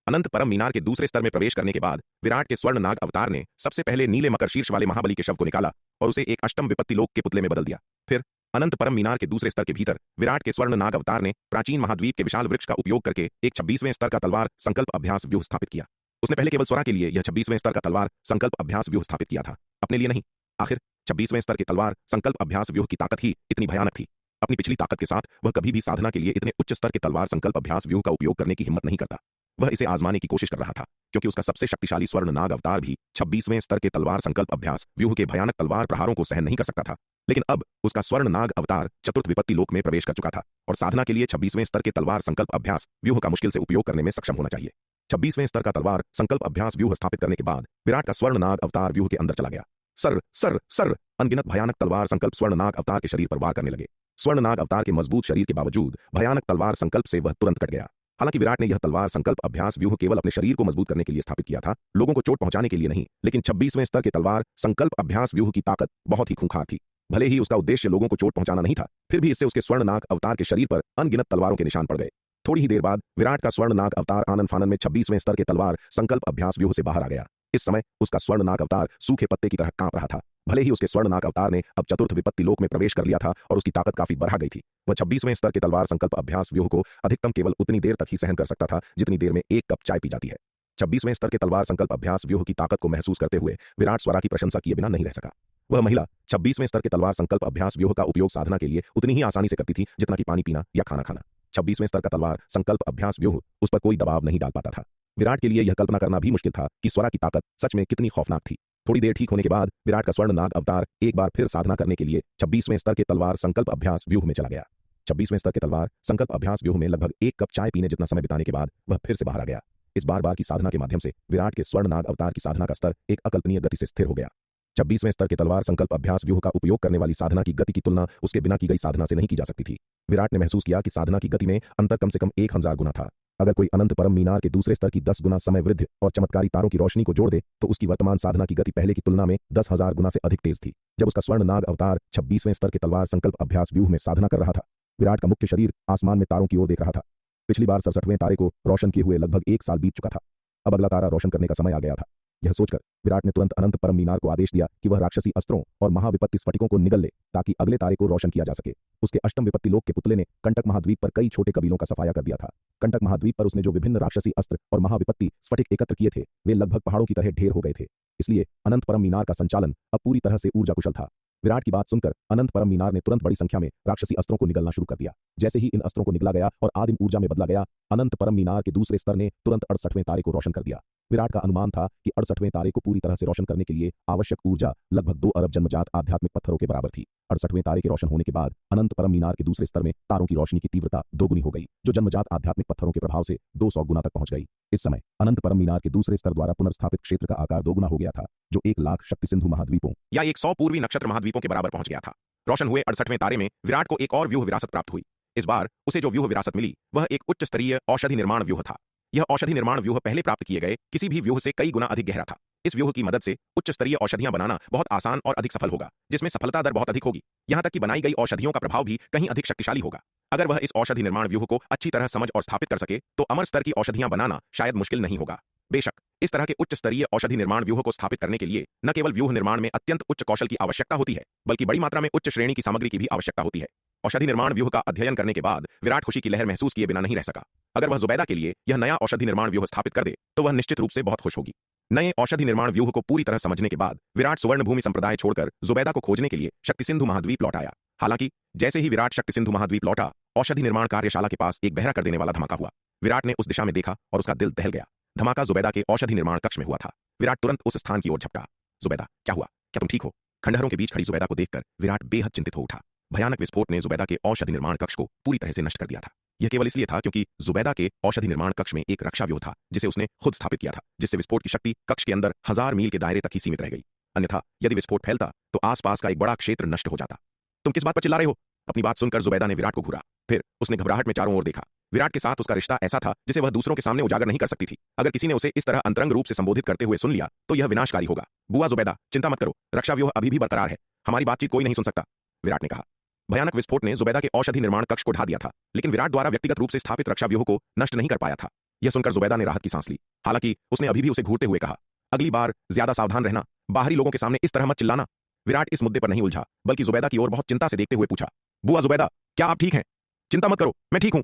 अनंत परम मीनार के दूसरे स्तर में प्रवेश करने के बाद विराट के स्वर्ण नाग अवतार ने सबसे पहले नीले मकर शीर्ष वाले महाबली के शव को निकाला और उसे एक अष्टम विपत्ति लोक के पुतले में बदल दिया। फिर अनंत परम मीनार के दूसरे स्तर के भीतर विराट के स्वर्ण नाग अवतार ने प्राचीन महाद्वीप के विशाल वृक्ष का उपयोग करके एक 26वें स्तर का तलवार संकल्प अभ्यास व्यूह स्थापित किया। उसने पहले केवल स्वरा के लिए यह 26वें स्तर का तलवार संकल्प अभ्यास व्यूह स्थापित किया था, अपने लिए नहीं। आखिर 26वें स्तर के तलवार संकल्प अभ्यास व्यूह की ताकत ही इतनी भयानक थी। अपनी पिछली ताकत के साथ वह कभी भी साधना के लिए इतने उच्च स्तर के तलवार संकल्प अभ्यास व्यूह का उपयोग करने की हिम्मत नहीं करता। वह इसे आजमाने की कोशिश कर रहा था क्योंकि उसका सबसे शक्तिशाली स्वर्ण नाग अवतार भी 26वें स्तर के तलवार संकल्प अभ्यास व्यूह के भयानक तलवार प्रहारों को सहन नहीं कर सकता था। लेकिन अब उसका स्वर्ण नाग अवतार चतुर्थ विपत्ति लोक में प्रवेश कर चुका था और साधना के लिए 26वें स्तर के तलवार संकल्प अभ्यास व्यूह का मुश्किल से उपयोग करने में सक्षम होना चाहिए। 26वें स्तर का तलवार संकल्प अभ्यास व्यूह स्थापित करने के बाद विराट का स्वर्ण नाग अवतार व्यूह के अंदर चला गया। सर सर सर अनगिनत भयानक तलवार संकल्प स्वर्ण नाग अवतार के शरीर पर वार करने लगे। स्वर्ण नाग अवतार के मजबूत शरीर के बावजूद भयानक तलवार संकल्प से वह तुरंत कट गया। हालांकि विराट ने यह तलवार संकल्प अभ्यास व्यूह केवल अपने शरीर को मजबूत करने के लिए स्थापित किया था, लोगों को चोट पहुंचाने के लिए नहीं। लेकिन 26वें स्तर के तलवार संकल्प अभ्यास व्यूह की ताकत बहुत ही खूंखार थी। भले ही उसका उद्देश्य लोगों को चोट पहुंचाना नहीं था, फिर भी इससे उसके स्वर्ण नाग अवतार के शरीर पर अनगिनत तलवारों के निशान पड़ गए। थोड़ी ही देर बाद विराट का स्वर्ण नाग अवतार आनन फानन में 26वें स्तर के तलवार संकल्प अभ्यास व्यूह से बाहर आ गया। इस समय उसका स्वर्ण नाग अवतार सूखे पत्ते की तरह कांप रहा था। भले ही उसके स्वर्ण नाग अवतार ने अब चतुर्थ विपत्ति लोक में प्रवेश कर लिया था और उसकी ताकत काफी बढ़ा गई थी, वह 26वें स्तर के तलवार संकल्प अभ्यास व्यूह को अधिकतम केवल उतनी देर तक ही सहन कर सकता था जितनी देर में एक कप चाय पी जाती है। 26वें स्तर के तलवार संकल्प अभ्यास व्यूह की ताकत को महसूस करते हुए विराट स्वरा की प्रशंसा किए बिना नहीं रह सका। वह महिला 26वें स्तर के तलवार संकल्प अभ्यास व्यूह का उपयोग साधना के लिए उतनी ही आसानी से करती थी जितना कि पानी पीना या खाना खाना। 26वें स्तर का तलवार संकल्प अभ्यास व्यूह उस पर कोई दबाव नहीं डाल पाता था। विराट के लिए यह कल्पना करना भी मुश्किल था कि स्वरा की ताकत सच में कितनी खौफनाक थी। थोड़ी देर ठीक होने के बाद विराट का स्वर्ण नाग अवतार एक बार फिर साधना करने के लिए 26वें स्तर के तलवार संकल्प अभ्यास व्यूह में चला गया। 26वें स्तर के तलवार संकल्प अभ्यास व्यूह में लगभग 1 कप चाय पीने जितना समय बिताने के बाद वह फिर से बाहर आ गया। इस बार की साधना के माध्यम से विराट के स्वर्ण नाग अवतार की साधना का स्तर एक अकल्पनीय गति से स्थिर हो गया। 26वें स्तर के तलवार संकल्प अभ्यास व्यूह का उपयोग करने वाली साधना की गति की तुलना उसके बिना की गई साधना से नहीं की जा सकती थी। विराट ने महसूस किया कि साधना की गति में अंतर कम से कम 1000 गुना था। अगर कोई अनंत परम मीनार के दूसरे स्तर की 10 गुना समय वृद्धि और चमत्कारी तारों की रोशनी को जोड़ दे तो उसकी वर्तमान साधना की गति पहले की तुलना में 10,000 गुना से अधिक तेज थी। जब उसका स्वर्ण नाग अवतार 26वें स्तर के तलवार संकल्प अभ्यास व्यूह में साधना कर रहा था, विराट का मुख्य शरीर आसमान में तारों की ओर देख रहा था। पिछली बार 67वें तारे को रोशन किए हुए लगभग 1 साल बीत चुका था। अब अगला तारा रोशन करने का समय आ गया था। यह सोचकर विराट ने तुरंत अनंत परम मीनार को आदेश दिया कि वह राक्षसी अस्त्रों और महाविपत्ति स्फटिकों को निगल ले ताकि अगले तारे को रोशन किया जा सके। उसके अष्टम विपत्ति लोक के पुतले ने कंटक महाद्वीप पर कई छोटे कबीलों का सफाया कर दिया था। कंटक महाद्वीप पर उसने जो विभिन्न राक्षसी अस्त्र और महाविपत्ति स्फटिक एकत्र किए थे वे लगभग पहाड़ों की तरह ढेर हो गए थे। इसलिए अनंत परम मीनार का संचालन अब पूरी तरह से ऊर्जा कुशल था। विराट की बात सुनकर अनंत परम मीनार ने तुरंत बड़ी संख्या में राक्षसी अस्त्रों को निगलना शुरू कर दिया। जैसे ही इन अस्त्रों को निगला गया और आदिम ऊर्जा में बदला गया, अनंत परम मीनार के दूसरे स्तर ने तुरंत 68वें तारे को रोशन कर दिया। विराट का अनुमान था कि 68वें तारे को पूरी तरह से रोशन करने के लिए आवश्यक ऊर्जा लगभग 2 अरब जन्मजात आध्यात्मिक पत्थरों के बराबर थी। 68वें तारे के रोशन होने के बाद अनंत परम मीनार के दूसरे स्तर में तारों की रोशनी की तीव्रता दोगुनी हो गई, जो जन्मजात आध्यात्मिक पत्थरों के प्रभाव से 200 गुना तक पहुंच गई। इस समय अनंत परम मीनार के दूसरे स्तर द्वारा पुनर्स्थापित क्षेत्र का आकार 2 गुना हो गया था, जो 1 लाख शक्ति सिंधु महाद्वीपों या 100 पूर्वी नक्षत्र महाद्वीपों के बराबर पहुंच गया था। रोशन हुए 68वें तारे में विराट को एक और व्यूह विरासत प्राप्त हुई। इस बार उसे जो व्यूह विरासत मिली वह एक उच्च स्तरीय औषधि निर्माण व्यूह था। यह औषधि निर्माण व्यूह पहले प्राप्त किए गए किसी भी व्यूह से कई गुना अधिक गहरा था। इस व्यूह की मदद से उच्च स्तरीय औषधियां बनाना बहुत आसान और अधिक सफल होगा, जिसमें सफलता दर बहुत अधिक होगी। यहां तक कि बनाई गई औषधियों का प्रभाव भी कहीं अधिक शक्तिशाली होगा। अगर वह इस औषधि निर्माण व्यूह को अच्छी तरह समझ और स्थापित कर सके तो अमर स्तर की औषधियां बनाना शायद मुश्किल नहीं होगा। बेशक इस तरह के उच्च स्तरीय औषधि निर्माण व्यूह को स्थापित करने के लिए न केवल व्यूह निर्माण में अत्यंत उच्च कौशल की आवश्यकता होती है, बल्कि बड़ी मात्रा में उच्च श्रेणी की सामग्री की भी आवश्यकता होती है। औषधि निर्माण व्यूह का अध्ययन करने के बाद विराट खुशी की लहर महसूस किए बिना नहीं रह सका। अगर वह जुबैदा के लिए यह नया औषधि निर्माण व्यूह स्थापित कर दे तो वह निश्चित रूप से बहुत खुश होगी। नए औषधि निर्माण व्यूह को पूरी तरह समझने के बाद विराट सुवर्ण भूमि संप्रदाय छोड़कर जुबैदा को खोजने के लिए शक्ति सिंधु महाद्वीप लौट आया। हालांकि जैसे ही विराट शक्ति सिंधु महाद्वीप लौटा, औषधि निर्माण कार्यशाला के पास एक बहरा कर देने वाला धमाका हुआ। विराट ने उस दिशा में देखा और उसका दिल दहल गया। धमाका जुबैदा के औषधि निर्माण कक्ष में हुआ था। विराट तुरंत उस स्थान की ओर झपटा। जुबैदा, क्या हुआ? क्या तुम ठीक हो? खंडहरों के बीच खड़ी जुबैदा को देखकर विराट बेहद चिंतित हो उठा। भयानक विस्फोट ने जुबैदा के औषधि निर्माण कक्ष को पूरी तरह से नष्ट कर दिया था। यह केवल इसलिए था क्योंकि जुबैदा के औषधि निर्माण कक्ष में एक रक्षा व्यूह था जिसे उसने खुद स्थापित किया था, जिससे विस्फोट की शक्ति कक्ष के अंदर 1000 मील के दायरे तक ही सीमित रह गई। अन्यथा यदि विस्फोट फैलता तो आसपास का एक बड़ा क्षेत्र नष्ट हो जाता। तुम किस बात पर चिल्ला रहे हो? अपनी बात सुनकर जुबैदा ने विराट को घूरा। फिर उसने घबराहट में चारों ओर देखा। विराट के साथ उसका रिश्ता ऐसा था जिसे वह दूसरों के सामने उजागर नहीं कर सकती थी। अगर किसी ने उसे इस तरह अंतरंग रूप से संबोधित करते हुए सुन लिया तो यह विनाशकारी होगा। बुआ जुबैदा, चिंता मत करो, रक्षा व्यूह अभी भी बरकरार है, हमारी बातचीत कोई नहीं सुन सकता, विराट ने कहा। भयानक विस्फोट ने जुबैदा के औषधि निर्माण कक्ष को ढा दिया था, लेकिन विराट द्वारा व्यक्तिगत रूप से स्थापित रक्षा व्यूह को नष्ट नहीं कर पाया था। यह सुनकर जुबैदा ने राहत की सांस ली। हालांकि उसने अभी भी उसे घूरते हुए कहा, अगली बार ज्यादा सावधान रहना, बाहरी लोगों के सामने इस तरह मत चिल्लाना। विराट इस मुद्दे पर नहीं उलझा, बल्कि जुबैदा की ओर बहुत चिंता से देखते हुए पूछा, बुआ जुबैदा, क्या आप ठीक हैं? चिंता मत करो, मैं ठीक हूं।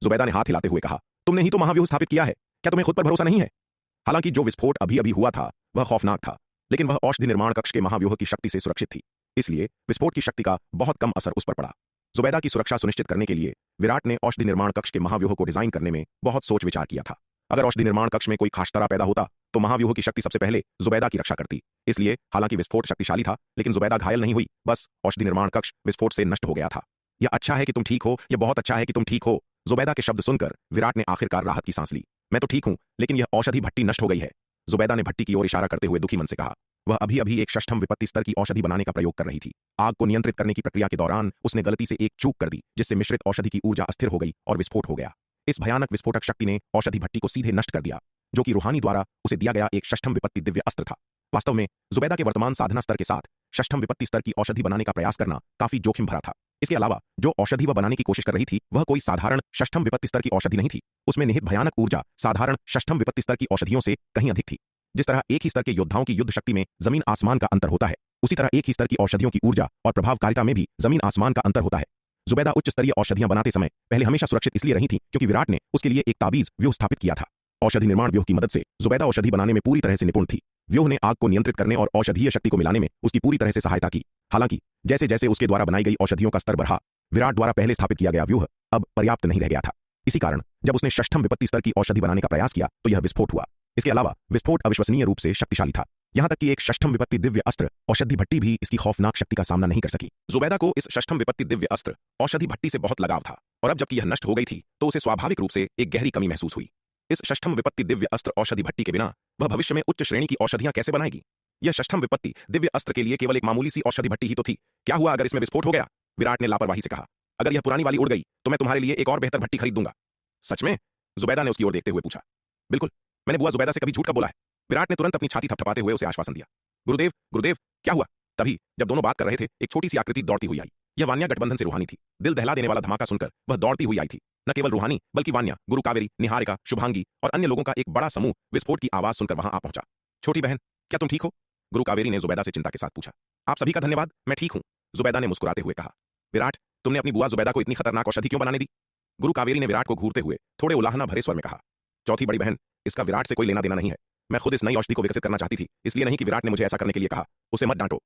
जुबैदा ने हाथ हिलाते हुए कहा, तुमने ही तो महाव्यूह स्थापित किया है, क्या तुम्हें खुद पर भरोसा नहीं है? हालांकि जो विस्फोट अभी अभी हुआ था वह खौफनाक था, लेकिन वह औषधि निर्माण कक्ष के महाव्यूह की शक्ति से सुरक्षित थी, इसलिए विस्फोट की शक्ति का बहुत कम असर उस पर पड़ा। जुबैदा की सुरक्षा सुनिश्चित करने के लिए विराट ने औषधि निर्माण कक्ष के महाव्यूह को डिजाइन करने में बहुत सोच विचार किया था। अगर औषधि निर्माण कक्ष में कोई खासतरा पैदा होता तो महाव्यूह की शक्ति सबसे पहले जुबैदा की रक्षा करती। इसलिए हालांकि विस्फोट शक्तिशाली था, लेकिन जुबैदा घायल नहीं हुई, बस औषधि निर्माण कक्ष विस्फोट से नष्ट हो गया था। यह अच्छा है कि तुम ठीक हो, यह बहुत अच्छा है कि तुम ठीक हो। जुबैदा के शब्द सुनकर विराट ने आखिरकार राहत की सांस ली। मैं तो ठीक हूं, लेकिन यह औषधि भट्टी नष्ट हो गई है, जुबैदा ने भट्टी की ओर इशारा करते हुए दुखी मन से कहा। वह अभी अभी एक षष्ठम विपत्ति स्तर की औषधि बनाने का प्रयोग कर रही थी। आग को नियंत्रित करने की प्रक्रिया के दौरान उसने गलती से एक चूक कर दी, जिससे मिश्रित औषधि की ऊर्जा अस्थिर हो गई और विस्फोट हो गया। इस भयानक विस्फोटक शक्ति ने औषधि भट्टी को सीधे नष्ट कर दिया, जो कि रूहानी द्वारा उसे दिया गया एक षष्ठम विपत्ति दिव्य अस्त्र था। वास्तव में जुबैदा के वर्तमान साधना स्तर के साथ षष्ठम विपत्ति स्तर की औषधि बनाने का प्रयास करना काफी जोखिम भरा था। इसके अलावा जो औषधि वह बनाने की कोशिश कर रही थी वह कोई साधारण षष्ठम विपत्ति स्तर की औषधि नहीं थी। उसमें निहित भयानक ऊर्जा साधारण षष्ठम विपत्ति स्तर की औषधियों से कहीं अधिक थी। जिस तरह एक ही स्तर के योद्धाओं की युद्ध शक्ति में जमीन आसमान का अंतर होता है, उसी तरह एक ही स्तर की औषधियों की ऊर्जा और प्रभावकारिता में भी जमीन आसमान का अंतर होता है। जुबैदा उच्च स्तरीय औषधियां बनाते समय पहले हमेशा सुरक्षित इसलिए रही थी क्योंकि विराट ने उसके लिए एक ताबीज व्यूह स्थापित किया था। औषधि निर्माण व्यूह की मदद से जुबैदा औषधि बनाने में पूरी तरह से निपुण थी। व्यूह ने आग को नियंत्रित करने और औषधीय शक्ति को मिलाने में उसकी पूरी तरह से सहायता की। हालांकि जैसे जैसे उसके द्वारा बनाई गई औषधियों का स्तर बढ़ा, विराट द्वारा पहले स्थापित किया गया व्यूह अब पर्याप्त नहीं रह गया था। इसी कारण जब उसने षष्ठम विपत्ति स्तर की औषधि बनाने का प्रयास किया तो यह विस्फोट हुआ। इसके अलावा विस्फोट अविश्वसनीय रूप से शक्तिशाली था, यहां तक कि एक षष्ठम विपत्ति दिव्य अस्त्र औषधि भट्टी भी इसकी खौफनाक शक्ति का सामना नहीं कर सकी। जुबैदा को इस षष्ठम विपत्ति दिव्य अस्त्र औषधि भट्टी से बहुत लगाव था, और अब जबकि यह नष्ट हो गई थी तो उसे स्वाभाविक रूप से एक गहरी कमी महसूस हुई। इस षष्ठम विपत्ति दिव्य अस्त्र औषधि भट्टी के बिना वह भविष्य में उच्च श्रेणी की औषधियां कैसे बनाएगी? यह षष्ठम विपत्ति दिव्य अस्त्र के लिए केवल एक मामूली सी औषधि भट्टी ही तो थी। क्या हुआ अगर इसमें विस्फोट हो गया? विराट ने लापरवाही से कहा। अगर यह पुरानी वाली उड़ गई तो मैं तुम्हारे लिए एक और बेहतर भट्टी खरीद दूंगा। सच में? जुबैदा ने उसकी ओर देखते हुए पूछा। बिल्कुल, मैंने बुआ जुबैदा से कभी झूठ कब बोला है? विराट ने तुरंत अपनी छाती थपथपाते हुए उसे आश्वासन दिया। गुरुदेव, गुरुदेव, क्या हुआ? तभी जब दोनों बात कर रहे थे, एक छोटी सी आकृति दौड़ती हुई आई। यह वान्या गठबंधन से रूहानी थी। दिल दहला देने वाला धमाका सुनकर वह दौड़ती हुई आई थी। न केवल रूहानी बल्कि वान्या, गुरु कावेरी, निहारिका, शुभांगी और अन्य लोगों का एक बड़ा समूह विस्फोट की आवाज सुनकर वहां आ पहुंचा। छोटी बहन, क्या तुम ठीक हो? गुरु कावेरी ने जुबैदा से चिंता के साथ पूछा। आप सभी का धन्यवाद, मैं ठीक हूं, जुबैदा ने मुस्कुराते हुए कहा। विराट, तुमने अपनी बुआ जुबैदा को इतनी खतरनाक औषधि क्यों बनाने दी? गुरु कावेरी ने विराट को घूरते हुए थोड़े उलाहना भरे स्वर में कहा। चौथी बड़ी बहन, इसका विराट से कोई लेना देना नहीं है। मैं खुद इस नई औषधि को विकसित करना चाहती थी, इसलिए नहीं कि विराट ने मुझे ऐसा करने के लिए कहा। उसे मत डांटो।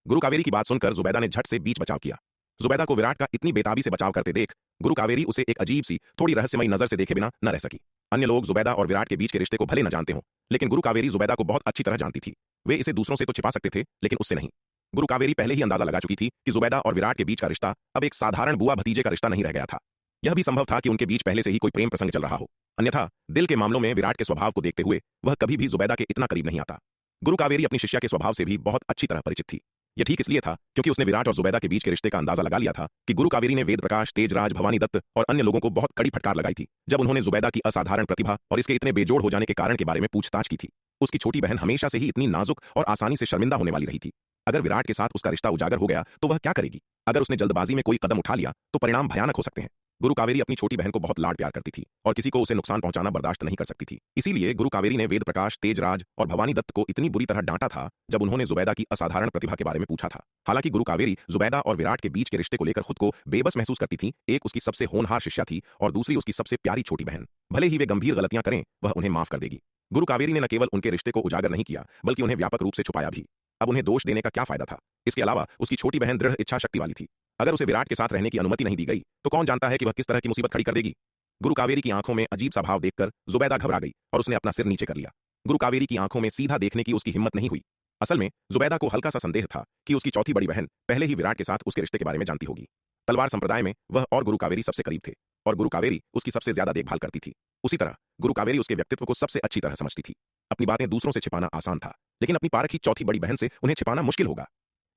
गुरु कावेरी की बात सुनकर जुबैदा ने झट से बीच बचाव किया। जुबैदा को विराट का इतनी बेताबी से बचाव करते देख गुरु कावेरी उसे एक अजीब सी, थोड़ी रहस्यमयी नजर से देखे बिना न रह सकी। अन्य लोग जुबैदा और विराट के बीच के रिश्ते को भले न जानते हों, लेकिन गुरु कावेरी जुबैदा को बहुत अच्छी तरह जानती थी। वे इसे दूसरों से तो छिपा सकते थे, लेकिन उससे नहीं। गुरु कावेरी पहले ही अंदाजा लगा चुकी थी कि जुबैदा और विराट के बीच का रिश्ता अब एक साधारण बुआ भतीजे का रिश्ता नहीं रह गया था। यह भी संभव था कि उनके बीच पहले से ही कोई प्रेम प्रसंग चल रहा हो। अन्यथा दिल के मामलों में विराट के स्वभाव को देखते हुए वह कभी भी जुबैदा के इतना करीब नहीं आता। गुरु कावेरी अपनी शिष्या के स्वभाव से भी बहुत अच्छी तरह परिचित थी। यह ठीक इसलिए था क्योंकि उसने विराट और जुबैदा के बीच के रिश्ते का अंदाजा लगा लिया था कि गुरु कावेरी ने वेद प्रकाश, तेजराज, भवानी दत्त और अन्य लोगों को बहुत कड़ी फटकार लगाई थी जब उन्होंने जुबैदा की असाधारण प्रतिभा और इसके इतने बेजोड़ हो जाने के कारण के बारे में पूछताछ की थी। उसकी छोटी बहन हमेशा से ही इतनी नाजुक और आसानी से शर्मिंदा होने वाली रही थी। अगर विराट के साथ उसका रिश्ता उजागर हो गया तो वह क्या करेगी? अगर उसने जल्दबाजी में कोई कदम उठा लिया तो परिणाम भयानक हो सकते हैं। गुरु कावेरी अपनी छोटी बहन को बहुत लाड प्यार करती थी और किसी को उसे नुकसान पहुंचाना बर्दाश्त नहीं कर सकती थी। इसीलिए गुरु कावेरी ने वेद प्रकाश, तेजराज और भवानी दत्त को इतनी बुरी तरह डांटा था जब उन्होंने जुबैदा की असाधारण प्रतिभा के बारे में पूछा था। हालांकि गुरु कावेरी जुबैदा और विराट के बीच के रिश्ते को लेकर खुद को बेबस महसूस करती थी। एक उसकी सबसे होनहार शिष्या थी और दूसरी उसकी सबसे प्यारी छोटी बहन। भले ही वे गंभीर गलतियां करें, वह उन्हें माफ कर देगी। गुरु कावेरी ने न केवल उनके रिश्ते को उजागर नहीं किया बल्कि उन्हें व्यापक रूप से छुपाया भी। अब उन्हें दोष देने का क्या फायदा था? इसके अलावा उसकी छोटी बहन दृढ़ इच्छा शक्ति वाली थी। अगर उसे विराट के साथ रहने की अनुमति नहीं दी गई तो कौन जानता है कि वह किस तरह की मुसीबत खड़ी कर देगी। गुरु कावेरी की आंखों में अजीब सा भाव देखकर जुबैदा घबरा गई और उसने अपना सिर नीचे कर लिया। गुरु कावेरी की आंखों में सीधा देखने की उसकी हिम्मत नहीं हुई। असल में जुबैदा को हल्का सा संदेह था कि उसकी चौथी बड़ी बहन पहले ही विराट के साथ उसके रिश्ते के बारे में जानती होगी। तलवार संप्रदाय में वह और गुरु कावेरी सबसे करीब थे और गुरु कावेरी उसकी सबसे ज्यादा देखभाल करती थी। उसी तरह गुरु कावेरी उसके व्यक्तित्व को सबसे अच्छी तरह समझती थी। अपनी बातें दूसरों से छिपाना आसान था, लेकिन अपनी पारखी चौथी बड़ी बहन से उन्हें छिपाना मुश्किल होगा।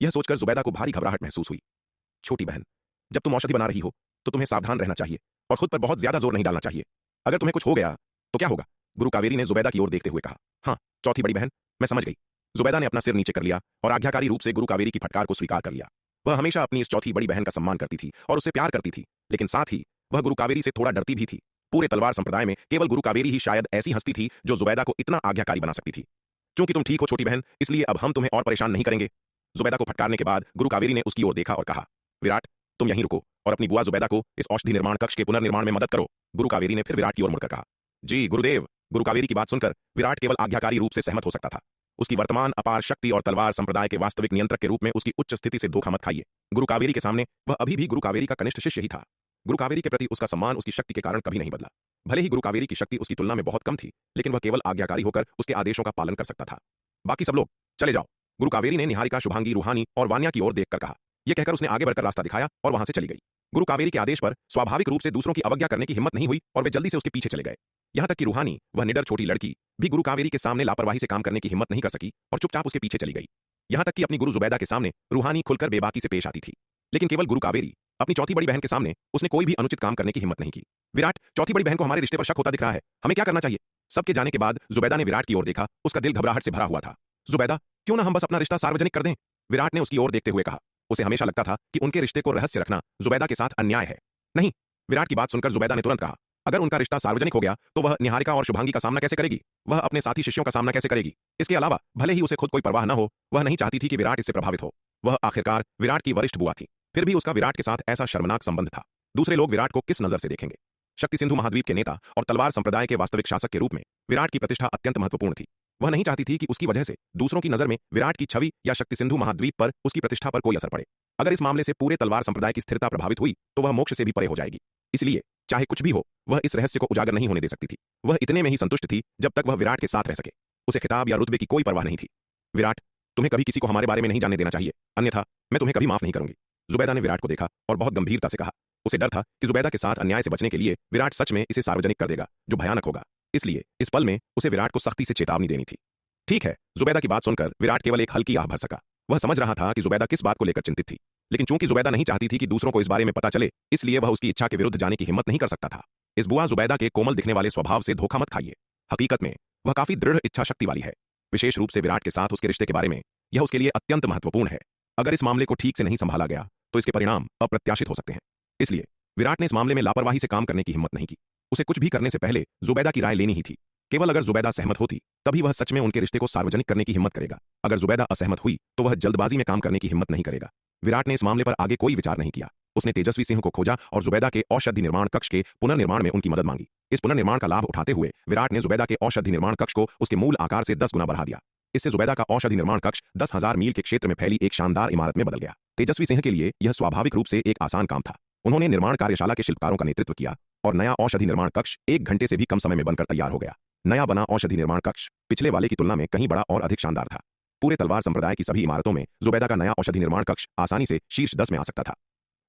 यह सोचकर जुबैदा को भारी घबराहट महसूस हुई। छोटी बहन, जब तुम औषधि बना रही हो तो तुम्हें सावधान रहना चाहिए और खुद पर बहुत ज्यादा जोर नहीं डालना चाहिए। अगर तुम्हें कुछ हो गया तो क्या होगा? गुरु कावेरी ने जुबैदा की ओर देखते हुए कहा। हाँ चौथी बड़ी बहन, मैं समझ गई। जुबैदा ने अपना सिर नीचे कर लिया और आज्ञाकारी रूप से गुरु कावेरी की फटकार को स्वीकार कर लिया। वह हमेशा अपनी इस चौथी बड़ी बहन का सम्मान करती थी और उससे प्यार करती थी, लेकिन साथ ही वह गुरु कावेरी से थोड़ा डरती भी थी। पूरे तलवार संप्रदाय में केवल गुरु कावेरी ही शायद ऐसी हस्ती थी जो जुबैदा को इतना आज्ञाकारी बना सकती थी। क्योंकि तुम ठीक हो छोटी बहन, इसलिए अब हम तुम्हें और परेशान नहीं करेंगे। जुबैदा को फटकारने के बाद गुरु कावेरी ने उसकी ओर देखा और कहा, विराट तुम यहीं रुको और अपनी बुआ जुबैदा को इस औषधि निर्माण कक्ष के पुनर्निर्माण में मदद करो। गुरु कावेरी ने फिर विराट की ओर मुड़कर कहा। जी गुरुदेव। गुरु कावेरी की बात सुनकर विराट केवल आज्ञाकारी रूप से सहमत हो सकता था। उसकी वर्तमान अपार शक्ति और तलवार संप्रदाय के वास्तविक नियंत्रक के रूप में उसकी उच्च स्थिति से धोखा मत खाइए। गुरु कावेरी के सामने वह अभी भी गुरु कावेरी का कनिष्ठ शिष्य ही था। गुरु कावेरी के प्रति उसका सम्मान उसकी शक्ति के कारण कभी नहीं बदला। भले ही गुरु कावेरी की शक्ति उसकी तुलना में बहुत कम थी, लेकिन वह केवल आज्ञाकारी होकर उसके आदेशों का पालन कर सकता था। बाकी सब लोग चले जाओ। गुरु कावेरी ने निहारिका, शुभांगी, रूहानी और वान्या की ओर देखकर कहा। यह कहकर उसने आगे बढ़कर रास्ता दिखाया और वहां से चली गई। गुरु कावेरी के आदेश पर स्वाभाविक रूप से दूसरों की अवज्ञा करने की हिम्मत नहीं हुई और वे जल्दी से उसके पीछे चले गए। यहां तक कि रूहानी, वह निडर छोटी लड़की, भी गुरु कावेरी के सामने लापरवाही से काम करने की हिम्मत नहीं कर सकी और चुपचाप उसके पीछे चली गई। यहां तक कि अपनी गुरु जुबैदा के सामने रूहानी खुलकर बेबाकी से पेश आती थी, लेकिन केवल गुरु कावेरी, अपनी चौथी बड़ी बहन के सामने, उसने कोई भी अनुचित काम करने की हिम्मत नहीं की। विराट, चौथी बड़ी बहन को हमारे रिश्ते पर शक होता दिख रहा है, हमें क्या करना चाहिए? सबके जाने के बाद जुबैदा ने विराट की ओर देखा। उसका दिल घबराहट से भरा हुआ था। जुबैदा, क्यों ना हम बस अपना रिश्ता सार्वजनिक कर दें? विराट ने उसकी ओर देखते हुए कहा। उसे हमेशा लगता था कि उनके रिश्ते को रहस्य रखना जुबैदा के साथ अन्याय है। नहीं। विराट की बात सुनकर जुबैदा ने तुरंत कहा, अगर उनका रिश्ता सार्वजनिक हो गया तो वह निहारिका और शुभांगी का सामना कैसे करेगी? वह अपने साथी शिष्यों का सामना कैसे करेगी? इसके अलावा भले ही उसे खुद कोई परवाह न हो, वह नहीं चाहती थी कि विराट इससे प्रभावित हो। वह आखिरकार विराट की वरिष्ठ बुआ थी, फिर भी उसका विराट के साथ ऐसा शर्मनाक संबंध था। दूसरे लोग विराट को किस नजर से देखेंगे? शक्ति सिंधु महाद्वीप के नेता और तलवार संप्रदाय के वास्तविक शासक के रूप में विराट की प्रतिष्ठा अत्यंत महत्वपूर्ण थी। वह नहीं चाहती थी कि उसकी वजह से दूसरों की नजर में विराट की छवि या शक्ति सिंधु महाद्वीप पर उसकी प्रतिष्ठा पर कोई असर पड़े। अगर इस मामले से पूरे तलवार संप्रदाय की स्थिरता प्रभावित हुई तो वह मोक्ष से भी परे हो जाएगी। इसलिए चाहे कुछ भी हो, वह इस रहस्य को उजागर नहीं होने दे सकती थी। वह इतने में ही संतुष्ट थी जब तक वह विराट के साथ रह सके। उसे खिताब या रुतबे की कोई परवाह नहीं थी। विराट, तुम्हें कभी किसी को हमारे बारे में नहीं जानने देना चाहिए, अन्यथा मैं तुम्हें कभी माफ नहीं करूंगी। जुबैदा ने विराट को देखा और बहुत गंभीरता से कहा। उसे डर था कि जुबैदा के साथ अन्याय से बचने के लिए विराट सच में इसे सार्वजनिक कर देगा, जो भयानक होगा। इसलिए इस पल में उसे विराट को सख्ती से चेतावनी देनी थी। ठीक है, जुबैदा की बात सुनकर विराट केवल एक हल्की आह भर सका। वह समझ रहा था कि जुबैदा किस बात को लेकर चिंतित थी, लेकिन चूंकि जुबैदा नहीं चाहती थी कि दूसरों को इस बारे में पता चले, इसलिए वह उसकी इच्छा के विरुद्ध जाने की हिम्मत नहीं कर सकता था। इस बुआ जुबैदा के कोमल दिखने वाले स्वभाव से धोखा मत खाइए। हकीकत में वह काफी दृढ़ इच्छा शक्ति वाली है, विशेष रूप से विराट के साथ उसके रिश्ते के बारे में। यह उसके लिए अत्यंत महत्वपूर्ण है। अगर इस मामले को ठीक से नहीं संभाला गया तो इसके परिणाम अप्रत्याशित हो सकते हैं। इसलिए विराट ने इस मामले में लापरवाही से काम करने की हिम्मत नहीं की। उसे कुछ भी करने से पहले जुबैदा की राय लेनी ही थी। केवल अगर जुबैदा सहमत होती तभी वह सच में उनके रिश्ते को सार्वजनिक करने की हिम्मत करेगा। अगर जुबैदा असहमत हुई तो वह जल्दबाजी में काम करने की हिम्मत नहीं करेगा। विराट ने इस मामले पर आगे कोई विचार नहीं किया। उसने तेजस्वी सिंह को खोजा और जुबैदा के औषधि निर्माण कक्ष के पुनर्निर्माण में उनकी मदद मांगी। इस पुनर्निर्माण का लाभ उठाते हुए विराट ने जुबैदा के औषधि निर्माण कक्ष को उसके मूल आकार से 10 गुना बढ़ा दिया। इससे जुबैदा का औषधि निर्माण कक्ष 10,000 मील के क्षेत्र में फैली एक शानदार इमारत में बदल गया। तेजस्वी सिंह के लिए यह स्वाभाविक रूप से एक आसान काम था। उन्होंने निर्माण कार्यशाला के शिल्पकारों का नेतृत्व किया और नया औषधि निर्माण कक्ष 1 घंटे से भी कम समय में बनकर तैयार हो गया। नया बना औषधि निर्माण कक्ष पिछले वाले की तुलना में कहीं बड़ा और अधिक शानदार था। पूरे तलवार संप्रदाय की सभी इमारतों में जुबैदा का नया औषधि निर्माण कक्ष आसानी से शीर्ष 10 में आ सकता था।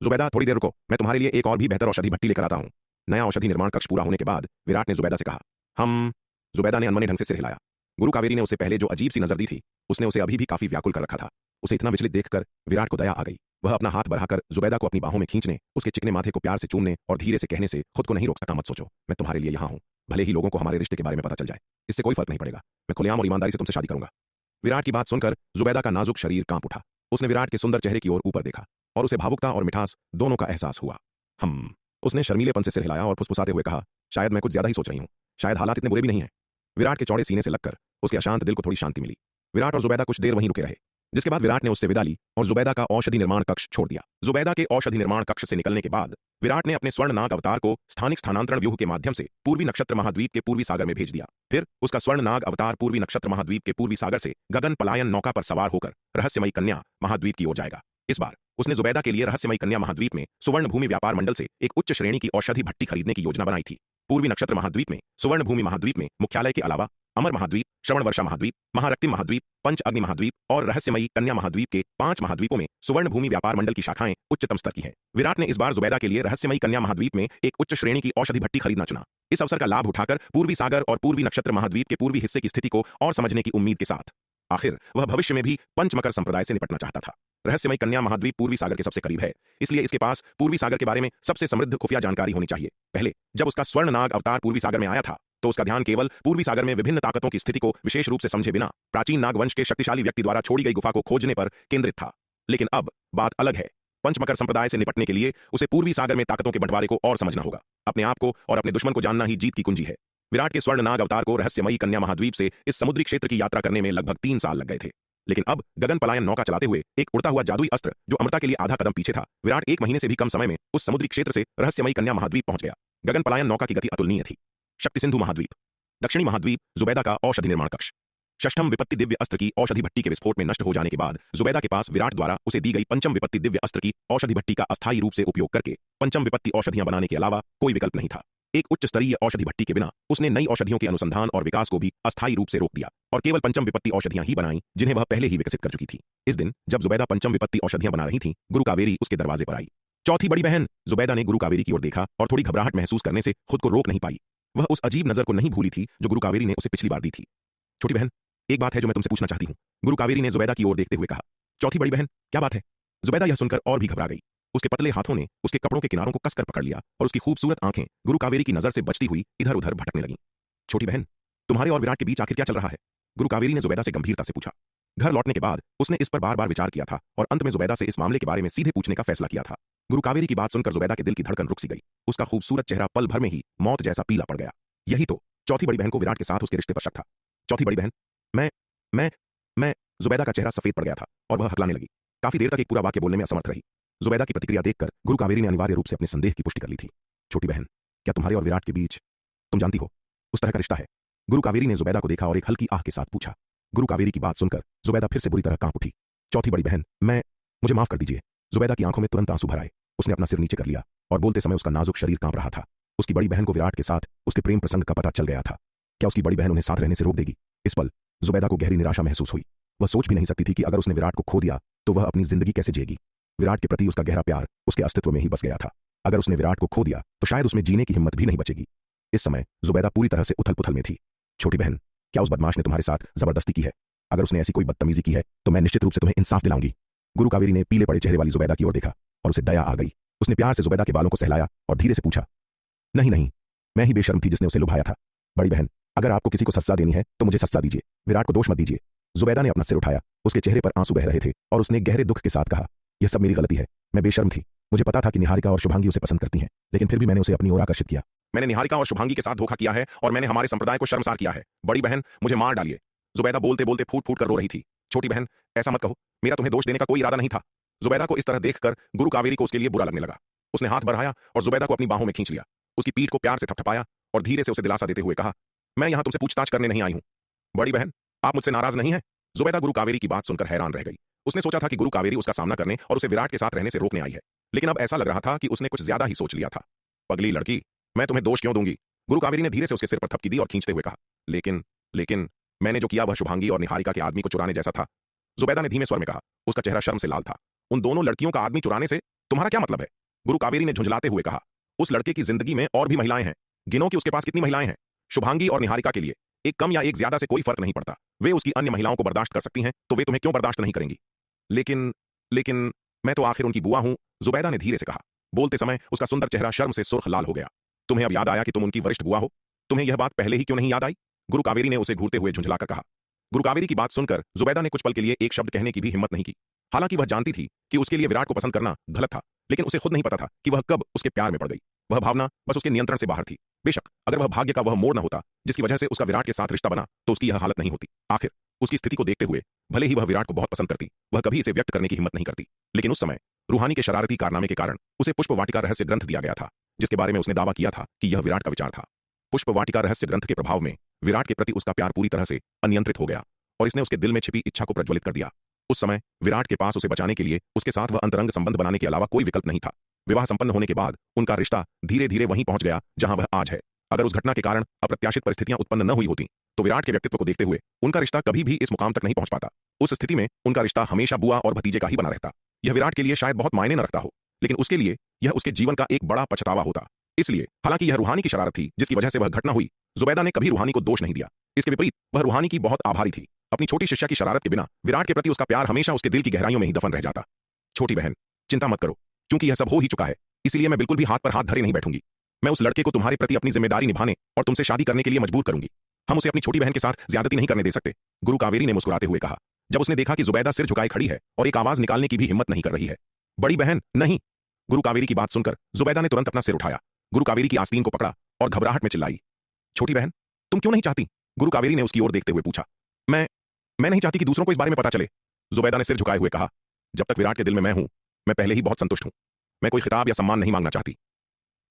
जुबैदा, थोड़ी देर रुको, मैं तुम्हारे लिए एक और भी बेहतर औषधि भट्टी लेकर आता हूं। नया औषधि निर्माण कक्ष पूरा होने के बाद विराट ने जुबैदा से कहा, हम। जुबैदा ने अनमने ढंग से सिर हिलाया। गुरु कावेरी ने उसे पहले जो अजीब सी नजर दी थी, उसने उसे अभी भी काफी व्याकुल कर रखा था। उसे इतना विचलित देखकर विराट को दया आ गई। वह अपना हाथ बढ़ाकर जुबैदा को अपनी बाहों में खींचने, उसके चिकने माथे को प्यार से चूमने और धीरे से कहने से खुद को नहीं रोक सका। मत सोचो, मैं तुम्हारे लिए यहाँ हूं। भले ही लोगों को हमारे रिश्ते के बारे में पता चल जाए, इससे कोई फर्क नहीं पड़ेगा। मैं खुलेआम और ईमानदारी से तुमसे शादी करूंगा। विराट की बात सुनकर जुबैदा का नाजुक शरीर कांप उठा। उसने विराट के सुंदर चेहरे की ओर ऊपर देखा और उसे भावुकता और मिठास दोनों का एहसास हुआ। उसने शर्मीलेपन से सिर हिलाया और फुसफुसाते हुए कहा, शायद मैं कुछ ज्यादा ही सोच रही हूं। शायद हालात इतने बुरे भी नहीं हैं। विराट के चौड़े सीने से लगकर उसके अशांत दिल को थोड़ी शांति मिली। विराट और जुबैदा कुछ देर वहीं रुके रहे, जिसके बाद विराट ने उससे विदा ली और जुबैदा का औषधि निर्माण कक्ष छोड़ दिया। जुबैदा के औषधि निर्माण कक्ष से निकलने के बाद विराट ने अपने स्वर्ण नाग अवतार को स्थानिक स्थानांतरण व्यूह के माध्यम से पूर्वी नक्षत्र महाद्वीप के पूर्वी सागर में भेज दिया। फिर उसका स्वर्ण नाग अवतार पूर्वी नक्षत्र महाद्वीप के पूर्वी सागर से गगन पलायन नौका पर सवार होकर रहस्यमयी कन्या महाद्वीप की ओर जाएगा। इस बार उसने जुबैदा के लिए रहस्यमयी कन्या महाद्वीप में सुवर्ण भूमि व्यापार मंडल से एक उच्च श्रेणी की औषधि भट्टी खरीदने की योजना बनाई थी। पूर्वी नक्षत्र महाद्वीप में सुवर्ण भूमि महाद्वीप में मुख्यालय के अलावा अमर महाद्वीप, श्रवण वर्षा महाद्वीप, महारक्तिम महाद्वीप, पंच अग्नि महाद्वीप और रहस्यमयी कन्या महाद्वीप के 5 महाद्वीपों में सुवर्ण भूमि व्यापार मंडल की शाखाएं उच्चतम स्तर की हैं। विराट ने इस बार जुबैदा के लिए रहस्यमयी कन्या महाद्वीप में एक उच्च श्रेणी की औषधि भट्टी खरीदना चुना। इस अवसर का लाभ उठाकर पूर्वी सागर और पूर्वी नक्षत्र महाद्वीप के पूर्वी हिस्से की स्थिति को और समझने की उम्मीद के साथ आखिर वह भविष्य में भी पंचमकर संप्रदाय से निपटना चाहता था। रहस्यमयी कन्या महाद्वीप पूर्वी सागर के सबसे करीब है, इसलिए इसके पास पूर्वी सागर के बारे में सबसे समृद्ध खुफिया जानकारी होनी चाहिए। पहले जब उसका स्वर्ण नाग अवतार पूर्वी सागर में आया था तो उसका ध्यान केवल पूर्वी सागर में विभिन्न ताकतों की स्थिति को विशेष रूप से समझे बिना प्राचीन नागवंश के शक्तिशाली व्यक्ति द्वारा छोड़ी गई गुफा को खोजने पर केंद्रित था। लेकिन अब बात अलग है। पंचमकर संप्रदाय से निपटने के लिए उसे पूर्वी सागर में ताकतों के बंटवारे को और समझना होगा। अपने आप को और अपने दुश्मन को जानना ही जीत की कुंजी है। विराट के स्वर्ण नाग अवतार को रहस्यमयी कन्या महाद्वीप से इस समुद्री क्षेत्र की यात्रा करने में लगभग 3 साल लग गए थे। लेकिन अब गगन पलायन नौका चलाते हुए एक उड़ता हुआ जादुई अस्त्र जो अमृता के लिए आधा कदम पीछे था, विराट 1 महीने से भी कम समय में उस समुद्री क्षेत्र से रहस्यमयी कन्या महाद्वीप पहुंच गया। गगन पलायन नौका की गति अतुलनीय थी। शक्ति सिंधु महाद्वीप, दक्षिणी महाद्वीप, जुबैदा का औषधि निर्माण कक्ष। षष्ठम विपत्ति दिव्य अस्त्र की औषधि भट्टी के विस्फोट में नष्ट हो जाने के बाद जुबैदा के पास विराट द्वारा उसे दी गई पंचम विपत्ति दिव्य अस्त्र की औषधि भट्टी का अस्थायी रूप से उपयोग करके पंचम विपत्ति औषधियां बनाने के अलावा कोई विकल्प नहीं था। एक उच्च स्तरीय औषधि भट्टी के बिना उसने नई औषधियों के अनुसंधान और विकास को भी अस्थायी रूप से रोक दिया और केवल पंचम विपत्ति औषधियां ही बनाई जिन्हें वह पहले ही विकसित कर चुकी थी। इस दिन जब जुबैदा पंचम विपत्ति औषधियां बना रही थी, गुरु कावेरी उसके दरवाजे पर आई। चौथी बड़ी बहन। जुबैदा ने गुरु कावेरी की ओर देखा और थोड़ी घबराहट महसूस करने से खुद को रोक नहीं पाई। वह उस अजीब नजर को नहीं भूली थी जो गुरु कावेरी ने उसे पिछली बार दी थी। छोटी बहन, एक बात है जो मैं तुमसे पूछना चाहती हूँ, गुरु कावेरी ने जुबैदा की ओर देखते हुए कहा। चौथी बड़ी बहन, क्या बात है? जुबैदा यह सुनकर और भी घबरा गई। उसके पतले हाथों ने उसके कपड़ों के किनारों को कसकर पकड़ लिया और उसकी खूबसूरत आंखें गुरु कावेरी की नजर से बचती हुई इधर उधर भटकने लगीं। छोटी बहन, तुम्हारे और विराट के बीच आखिर क्या चल रहा है? गुरु कावेरी ने जुबैदा से गंभीरता से पूछा। घर लौटने के बाद उसने इस पर बार बार विचार किया था और अंत में जुबैदा से इस मामले के बारे में सीधे पूछने का फैसला किया था। गुरु कावेरी की बात सुनकर जुबैदा के दिल की धड़कन रुक सी गई। उसका खूबसूरत चेहरा पल भर में ही मौत जैसा पीला पड़ गया। यही तो चौथी बड़ी बहन को विराट के साथ उसके रिश्ते पर शक था। चौथी बड़ी बहन, मैं जुबैदा का चेहरा सफेद पड़ गया था और वह हकलाने लगी। काफी देर तक एक पूरा वाक्य बोलने में असमर्थ रही। जुबैदा की प्रतिक्रिया देखकर गुरु कावेरी ने अनिवार्य रूप से अपने संदेह की पुष्टि कर ली थी। छोटी बहन, क्या तुम्हारे और विराट के बीच, तुम जानती हो, उस तरह का रिश्ता है? गुरु कावेरी ने जुबैदा को देखा और एक हल्की आह के साथ पूछा। गुरु कावेरी की बात सुनकर जुबैदा फिर से बुरी तरह कांप उठी। चौथी बड़ी बहन, मुझे माफ कर दीजिए। जुबैदा की आंखों में तुरंत आंसू भर आए। उसने अपना सिर नीचे कर लिया और बोलते समय उसका नाजुक शरीर कांप रहा था। उसकी बड़ी बहन को विराट के साथ उसके प्रेम प्रसंग का पता चल गया था। क्या उसकी बड़ी बहन उन्हें साथ रहने से रोक देगी? इस पल जुबैदा को गहरी निराशा महसूस हुई। वह सोच भी नहीं सकती थी कि अगर उसने विराट को खो दिया तो वह अपनी जिंदगी कैसे जिएगी। विराट के प्रति उसका गहरा प्यार उसके अस्तित्व में ही बस गया था। अगर उसने विराट को खो दिया तो शायद उसमें जीने की हिम्मत भी नहीं बचेगी। इस समय जुबैदा पूरी तरह से उथल पुथल में थी। छोटी बहन, क्या उस बदमाश ने तुम्हारे साथ जबरदस्ती की है? अगर उसने ऐसी कोई बदतमीजी की है तो मैं निश्चित रूप से तुम्हें इंसाफ दिलाऊंगी। गुरु कावेरी ने पीले पड़े चेहरे वाली जुबैदा की ओर देखा और उसे दया आ गई। उसने प्यार से जुबैदा के बालों को सहलाया और धीरे से पूछा, नहीं नहीं, मैं ही बेशर्म थी जिसने उसे लुभाया था। बड़ी बहन, अगर आपको किसी को सजा देनी है तो मुझे सजा दीजिए, विराट को दोष मत दीजिए। जुबैदा ने अपना सिर उठाया। उसके चेहरे पर आंसू बह रहे थे और उसने गहरे दुख के साथ कहा, यह सब मेरी गलती है, मैं बेशर्म थी। मुझे पता था कि निहारिका और शुभांगी उसे पसंद करती हैं, लेकिन फिर भी मैंने उसे अपनी ओर आकर्षित किया। मैंने निहारिका और शुभांगी के साथ धोखा किया है और मैंने हमारे संप्रदाय को शर्मसार किया है। बड़ी बहन, मुझे मार डालिए। जुबैदा बोलते बोलते फूट फूट कर रो रही थी। छोटी बहन, ऐसा मत कहो, मेरा तुम्हें दोष देने का कोई इरादा नहीं था। जुबैदा को इस तरह देखकर गुरु कावेरी को उसके लिए बुरा लगने लगा। उसने हाथ बढ़ाया और जुबैदा को अपनी बाहों में खींच लिया। उसकी पीठ को प्यार से थपथपाया और धीरे से उसे दिलासा देते हुए कहा, मैं यहां तुमसे पूछताछ करने नहीं आई हूं। बड़ी बहन, आप मुझसे नाराज नहीं है? जुबैदा गुरु कावेरी की बात सुनकर हैरान रह गई। उसने सोचा था कि गुरु कावेरी उसका सामना करने और उसे विराट के साथ रहने से रोकने आई है, लेकिन अब ऐसा लग रहा था कि उसने कुछ ज्यादा ही सोच लिया था। पगली लड़की, मैं तुम्हें दोष क्यों दूंगी? गुरु कावेरी ने धीरे से उसके सिर पर थपकी दी और खींचते हुए कहा, लेकिन लेकिन मैंने जो किया वह शुभांगी और निहारिका के आदमी को चुराने जैसा था। जुबैदा ने धीमे स्वर में कहा। उसका चेहरा शर्म से लाल था। उन दोनों लड़कियों का आदमी चुराने से तुम्हारा क्या मतलब है? गुरु कावेरी ने झुंझलाते हुए कहा, उस लड़के की जिंदगी में और भी महिलाएं हैं। गिनो कि उसके पास कितनी महिलाएं हैं। शुभांगी और निहारिका के लिए एक कम या एक ज्यादा से कोई फर्क नहीं पड़ता। वे उसकी अन्य महिलाओं को बर्दाश्त कर सकती हैं, तो वे तुम्हें क्यों बर्दाश्त नहीं करेंगी? लेकिन लेकिन मैं तो आखिर उनकी बुआ हूं, जुबैदा ने धीरे से कहा। बोलते समय उसका सुंदर चेहरा शर्म से सुर्ख लाल हो गया। तुम्हें अब याद आया कि तुम उनकी वरिष्ठ बुआ हो? तुम्हें यह बात पहले ही क्यों नहीं याद आई? गुरु कावेरी ने उसे घूरते हुए झुंझलाकर कहा। गुरु कावेरी की बात सुनकर जुबैदा ने कुछ पल के लिए एक शब्द कहने की भी हिम्मत नहीं की। हालांकि वह जानती थी कि उसके लिए विराट को पसंद करना गलत था, लेकिन उसे खुद नहीं पता था कि वह कब उसके प्यार में पड़ गई। वह भावना बस उसके नियंत्रण से बाहर थी। बेशक अगर वह भाग्य का वह मोड़ न होता जिसकी वजह से उसका विराट के साथ रिश्ता बना, तो उसकी यह हालत नहीं होती। आखिर उसकी स्थिति को देखते हुए भले ही वह विराट को बहुत पसंद करती, वह कभी इसे व्यक्त करने की हिम्मत नहीं करती। लेकिन उस समय रूहानी के शरारती कारनामे के कारण उसे पुष्प वाटिका रहस्य ग्रंथ दिया गया था, जिसके बारे में उसने दावा किया था कि यह विराट का विचार था। पुष्प वाटिका रहस्य ग्रंथ के प्रभाव में विराट के प्रति उसका प्यार पूरी तरह से अनियंत्रित हो गया और इसने उसके दिल में छिपी इच्छा को प्रज्वलित कर दिया। उस समय विराट के पास उसे बचाने के लिए उसके साथ वह अंतरंग संबंध बनाने के अलावा कोई विकल्प नहीं था। विवाह संपन्न होने के बाद उनका रिश्ता धीरे धीरे वहीं पहुंच गया जहां वह आज है। अगर उस घटना के कारण अप्रत्याशित परिस्थितियां उत्पन्न न हुई होती तो विराट के व्यक्तित्व को देखते हुए उनका रिश्ता कभी भी इस मुकाम तक नहीं पहुंच पाता। उस स्थिति में उनका रिश्ता हमेशा बुआ और भतीजे का ही बना रहता। यह विराट के लिए शायद बहुत मायने न रखता हो, लेकिन उसके लिए यह उसके जीवन का एक बड़ा पछतावा होता। इसलिए हालांकि यह रूहानी की शरारत थी जिसकी वजह से वह घटना हुई, जुबैदा ने कभी रूहानी को दोष नहीं दिया। इसके विपरीत वह रूहानी की बहुत आभारी थी। अपनी छोटी शिष्या की शरारत के बिना विराट के प्रति उसका प्यार हमेशा उसके दिल की गहराइयों में ही दफन रह जाता। छोटी बहन, चिंता मत करो, क्योंकि यह सब हो ही चुका है, इसलिए मैं बिल्कुल भी हाथ पर हाथ धरे नहीं बैठूंगी। मैं उस लड़के को तुम्हारे प्रति अपनी जिम्मेदारी निभाने और तुमसे शादी करने के लिए मजबूर करूंगी। हम उसे अपनी छोटी बहन के साथ ज्यादती नहीं करने दे सकते, गुरु कावेरी ने मुस्कुराते हुए कहा, जब उसने देखा कि जुबैदा सिर झुकाए खड़ी है और एक आवाज निकालने की भी हिम्मत नहीं कर रही है। बड़ी बहन, नहीं। गुरु कावेरी की बात सुनकर जुबैदा ने तुरंत अपना सिर उठाया, गुरु कावेरी की आस्तीन को पकड़ा और घबराहट में चिल्लाई, छोटी बहन, तुम क्यों नहीं चाहती? गुरु कावेरी ने उसकी ओर देखते हुए पूछा। मैं नहीं चाहती कि दूसरों को इस बारे में पता चले, जुबैदा ने सिर झुकाए हुए कहा। जब तक विराट के दिल में मैं हूं, मैं पहले ही बहुत संतुष्ट हूं। मैं कोई खिताब या सम्मान नहीं मांगना चाहती।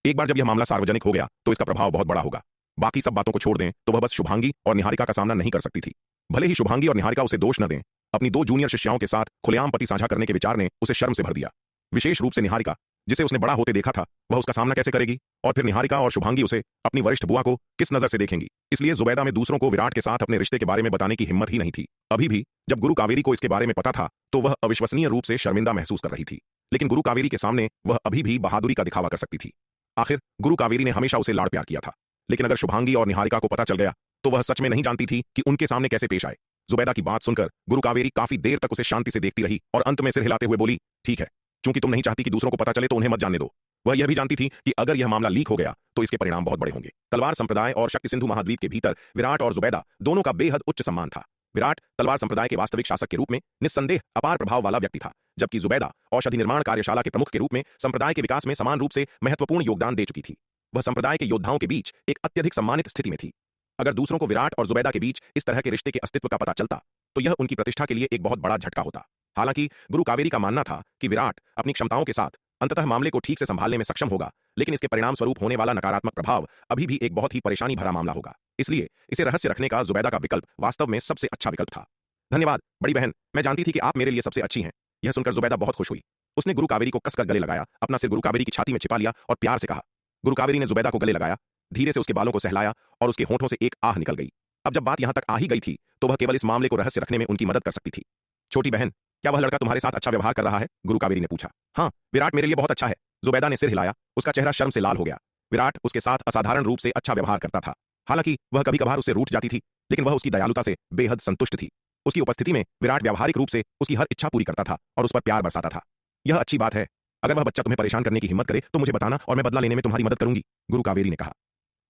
एक बार जब यह मामला सार्वजनिक हो गया तो इसका प्रभाव बहुत बड़ा होगा। बाकी सब बातों को छोड़ दें तो वह बस शुभांगी और निहारिका का सामना नहीं कर सकती थी। भले ही शुभांगी और निहारिका उसे दोष न दें, अपनी 2 जूनियर शिष्याओं के साथ खुलेआम पति साझा करने के विचार ने उसे शर्म से भर दिया। विशेष रूप से निहारिका, जिसे उसने बड़ा होते देखा था, वह उसका सामना कैसे करेगी? और फिर निहारिका और शुभांगी उसे, अपनी वरिष्ठ बुआ को, किस नजर से देखेंगी? इसलिए जुबैदा में दूसरों को विराट के साथ अपने रिश्ते के बारे में बताने की हिम्मत ही नहीं थी। अभी भी जब गुरु कावेरी को इसके बारे में पता था तो वह अविश्वसनीय रूप से शर्मिंदा महसूस कर रही थी, लेकिन गुरु कावेरी के सामने वह अभी भी बहादुरी का दिखावा कर सकती थी। आखिर गुरु कावेरी ने हमेशा उसे लाड़ प्यार किया था, लेकिन अगर शुभांगी और निहारिका को पता चल गया तो वह सच में नहीं जानती थी कि उनके सामने कैसे पेश आए। जुबैदा की बात सुनकर गुरु कावेरी काफी देर तक उसे शांति से देखती रही और अंत में सिर हिलाते हुए बोली, ठीक है, क्योंकि तुम नहीं चाहती कि दूसरों को पता चले तो उन्हें मत जानने दो। वह यह भी जानती थी कि अगर यह मामला लीक हो गया तो इसके परिणाम बहुत बड़े होंगे। तलवार संप्रदाय और शक्ति सिंधु महाद्वीप के भीतर विराट और जुबैदा दोनों का बेहद उच्च सम्मान था। विराट तलवार संप्रदाय के वास्तविक शासक के रूप में निस्संदेह अपार प्रभाव वाला व्यक्ति था, जबकि जुबैदा औषधि निर्माण कार्यशाला के प्रमुख के रूप में संप्रदाय के विकास में समान रूप से महत्वपूर्ण योगदान दे चुकी थी। वह संप्रदाय के योद्धाओं के बीच एक अत्यधिक सम्मानित स्थिति में थी। अगर दूसरों को विराट और जुबैदा के बीच इस तरह के रिश्ते के अस्तित्व का पता चलता तो यह उनकी प्रतिष्ठा के लिए एक बहुत बड़ा झटका होता। हालांकि गुरु कावेरी का मानना था कि विराट अपनी क्षमताओं के साथ अंततः मामले को ठीक से संभालने में सक्षम होगा, लेकिन इसके परिणाम स्वरूप होने वाला नकारात्मक प्रभाव अभी भी एक बहुत ही परेशानी भरा मामला होगा। इसलिए इसे रहस्य रखने का जुबैदा का विकल्प वास्तव में सबसे अच्छा विकल्प था। धन्यवाद बड़ी बहन, मैं जानती थी कि आप मेरे लिए सबसे अच्छी हैं। यह सुनकर जुबैदा बहुत खुश हुई। उसने गुरु कावेरी को कसकर गले लगाया, अपना सिर गुरु कावेरी की छाती में छिपा लिया और प्यार से कहा, गुरु कावेरी ने जुबैदा को गले लगाया, धीरे से उसके बालों को सहलाया और उसके होठों से एक आह निकल गई। अब जब बात यहां तक आ ही गई थी तो वह केवल इस मामले को रहस्य रखने में उनकी मदद कर सकती थी। छोटी बहन, क्या वह लड़का तुम्हारे साथ अच्छा व्यवहार कर रहा है? गुरु कावेरी ने पूछा। हाँ, विराट मेरे लिए बहुत अच्छा है। जुबैदा ने सिर हिलाया, उसका चेहरा शर्म से लाल हो गया। विराट उसके साथ असाधारण रूप से अच्छा व्यवहार करता था। हालांकि वह कभी कभार उससे रूठ जाती थी, लेकिन वह उसकी दयालुता से बेहद संतुष्ट थी। उसकी उपस्थिति में विराट व्यावहारिक रूप से उसकी हर इच्छा पूरी करता था और उस पर प्यार बरसाता था। यह अच्छी बात है। अगर वह बच्चा तुम्हें परेशान करने की हिम्मत करे तो मुझे बताना और मैं बदला लेने में तुम्हारी मदद करूंगी, गुरु कावेरी ने कहा।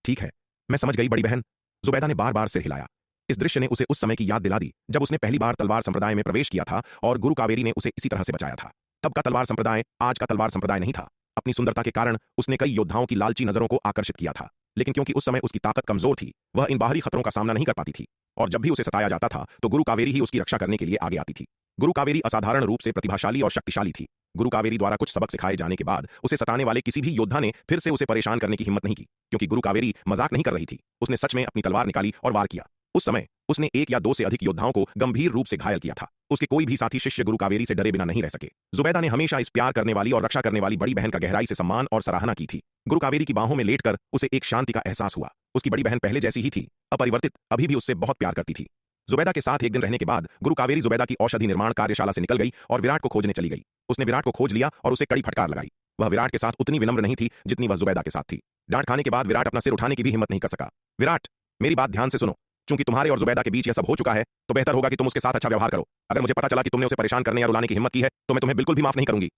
ठीक है, मैं समझ गई बड़ी बहन। जुबैदा ने बार बार सिर हिलाया। इस दृश्य ने उसे उस समय की याद दिला दी जब उसने पहली बार तलवार संप्रदाय में प्रवेश किया था और गुरु कावेरी ने उसे इसी तरह से बचाया था। तब का तलवार संप्रदाय आज का तलवार संप्रदाय नहीं था। अपनी सुंदरता के कारण उसने कई योद्धाओं की लालची नजरों को आकर्षित किया था, लेकिन क्योंकि उस समय उसकी ताकत कमजोर थी, वह इन बाहरी खतरों का सामना नहीं कर पाती थी और जब भी उसे सताया जाता था तो गुरु कावेरी ही उसकी रक्षा करने के लिए आगे आती थी। गुरु कावेरी असाधारण रूप से प्रतिभाशाली और शक्तिशाली थी। गुरु कावेरी द्वारा कुछ सबक सिखाए जाने के बाद उसे सताने वाले किसी भी योद्धा ने फिर से उसे परेशान करने की हिम्मत नहीं की, क्योंकि गुरु कावेरी मजाक नहीं कर रही थी। उसने सच में अपनी तलवार निकाली और वार किया। उस समय उसने एक या दो से अधिक योद्धाओं को गंभीर रूप से घायल किया था। उसके कोई भी साथी शिष्य गुरु कावेरी से डरे बिना नहीं रह सके। जुबैदा ने हमेशा इस प्यार करने वाली और रक्षा करने वाली बड़ी बहन का गहराई से सम्मान और सराहना की थी। गुरु कावेरी की बाहों में लेटकर उसे एक शांति का एहसास हुआ। उसकी बड़ी बहन पहले जैसी ही थी, अपरिवर्तित, अभी भी उससे बहुत प्यार करती थी। जुबैदा के साथ एक दिन रहने के बाद गुरु कावेरी जुबैदा की औषधि निर्माण कार्यशाला से निकल गई और विराट को खोजने चली गई। उसने विराट को खोज लिया और उसे कड़ी फटकार लगाई। वह विराट के साथ उतनी विनम्र नहीं थी जितनी वह जुबैदा के साथ थी। डांट खाने के बाद विराट अपना सिर उठाने की भी हिम्मत नहीं कर सका। विराट, मेरी बात ध्यान से सुनो। चूंकि तुम्हारे और जुबैदा के बीच यह सब हो चुका है तो बेहतर होगा कि तुम उसके साथ अच्छा व्यवहार करो। अगर मुझे पता चला कि तुमने उसे परेशान करने या रुलाने की हिम्मत की है तो मैं तुम्हें बिल्कुल भी माफ नहीं करूंगी।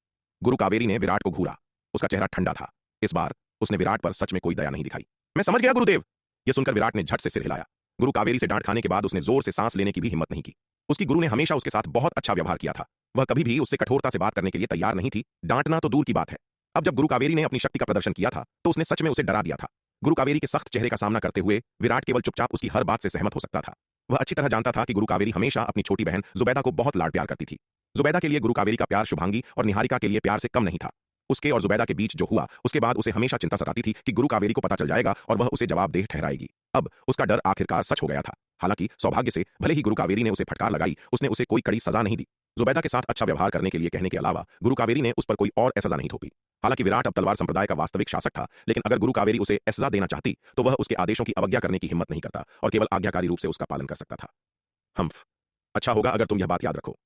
गुरु कावेरी ने विराट को घूरा। उसका चेहरा ठंडा था। इस बार उसने विराट पर सच में कोई दया नहीं दिखाई। मैं समझ गया गुरुदेव। यह सुनकर विराट ने झट से सिर हिलाया। गुरु कावेरी से डांट खाने के बाद उसने जोर से सांस लेने की भी हिम्मत नहीं की। उसकी गुरु ने हमेशा उसके साथ बहुत अच्छा व्यवहार किया था। वह कभी भी उससे कठोरता से बात करने के लिए तैयार नहीं थी। डांटना तो दूर की बात है। अब जब गुरु कावेरी ने अपनी शक्ति का प्रदर्शन किया था तो उसने सच में उसे डरा दिया था। गुरु कावेरी के सख्त चेहरे का सामना करते हुए विराट केवल चुपचाप उसकी हर बात से सहमत हो सकता था। वह अच्छी तरह जानता था कि गुरु कावेरी हमेशा अपनी छोटी बहन जुबैदा को बहुत लाड प्यार करती थी। जुबैदा के लिए गुरु कावेरी का प्यार शुभांगी और निहारिका के लिए प्यार से कम नहीं था। उसके और जुबैदा के बीच जो हुआ उसके बाद उसे हमेशा चिंता सताती थी कि गुरु कावेरी को पता चल जाएगा और वह उसे जवाबदेह ठहराएगी। अब उसका डर आखिरकार सच हो गया था। हालांकि सौभाग्य से भले ही गुरु कावेरी ने उसे फटकार लगाई, उसने उसे कोई कड़ी सजा नहीं दी। जुबैदा के साथ अच्छा व्यवहार करने के लिए कहने के अलावा गुरु कावेरी ने उस पर कोई और सजा नहीं थोपी। हालांकि विराट अब तलवार संप्रदाय का वास्तविक शासक था, लेकिन अगर गुरु कावेरी उसे सजा देना चाहती तो वह उसके आदेशों की अवज्ञा करने की हिम्मत नहीं करता और केवल आज्ञाकारी रूप से उसका पालन कर सकता था। हम्फ, अच्छा होगा अगर तुम यह बात याद रखो।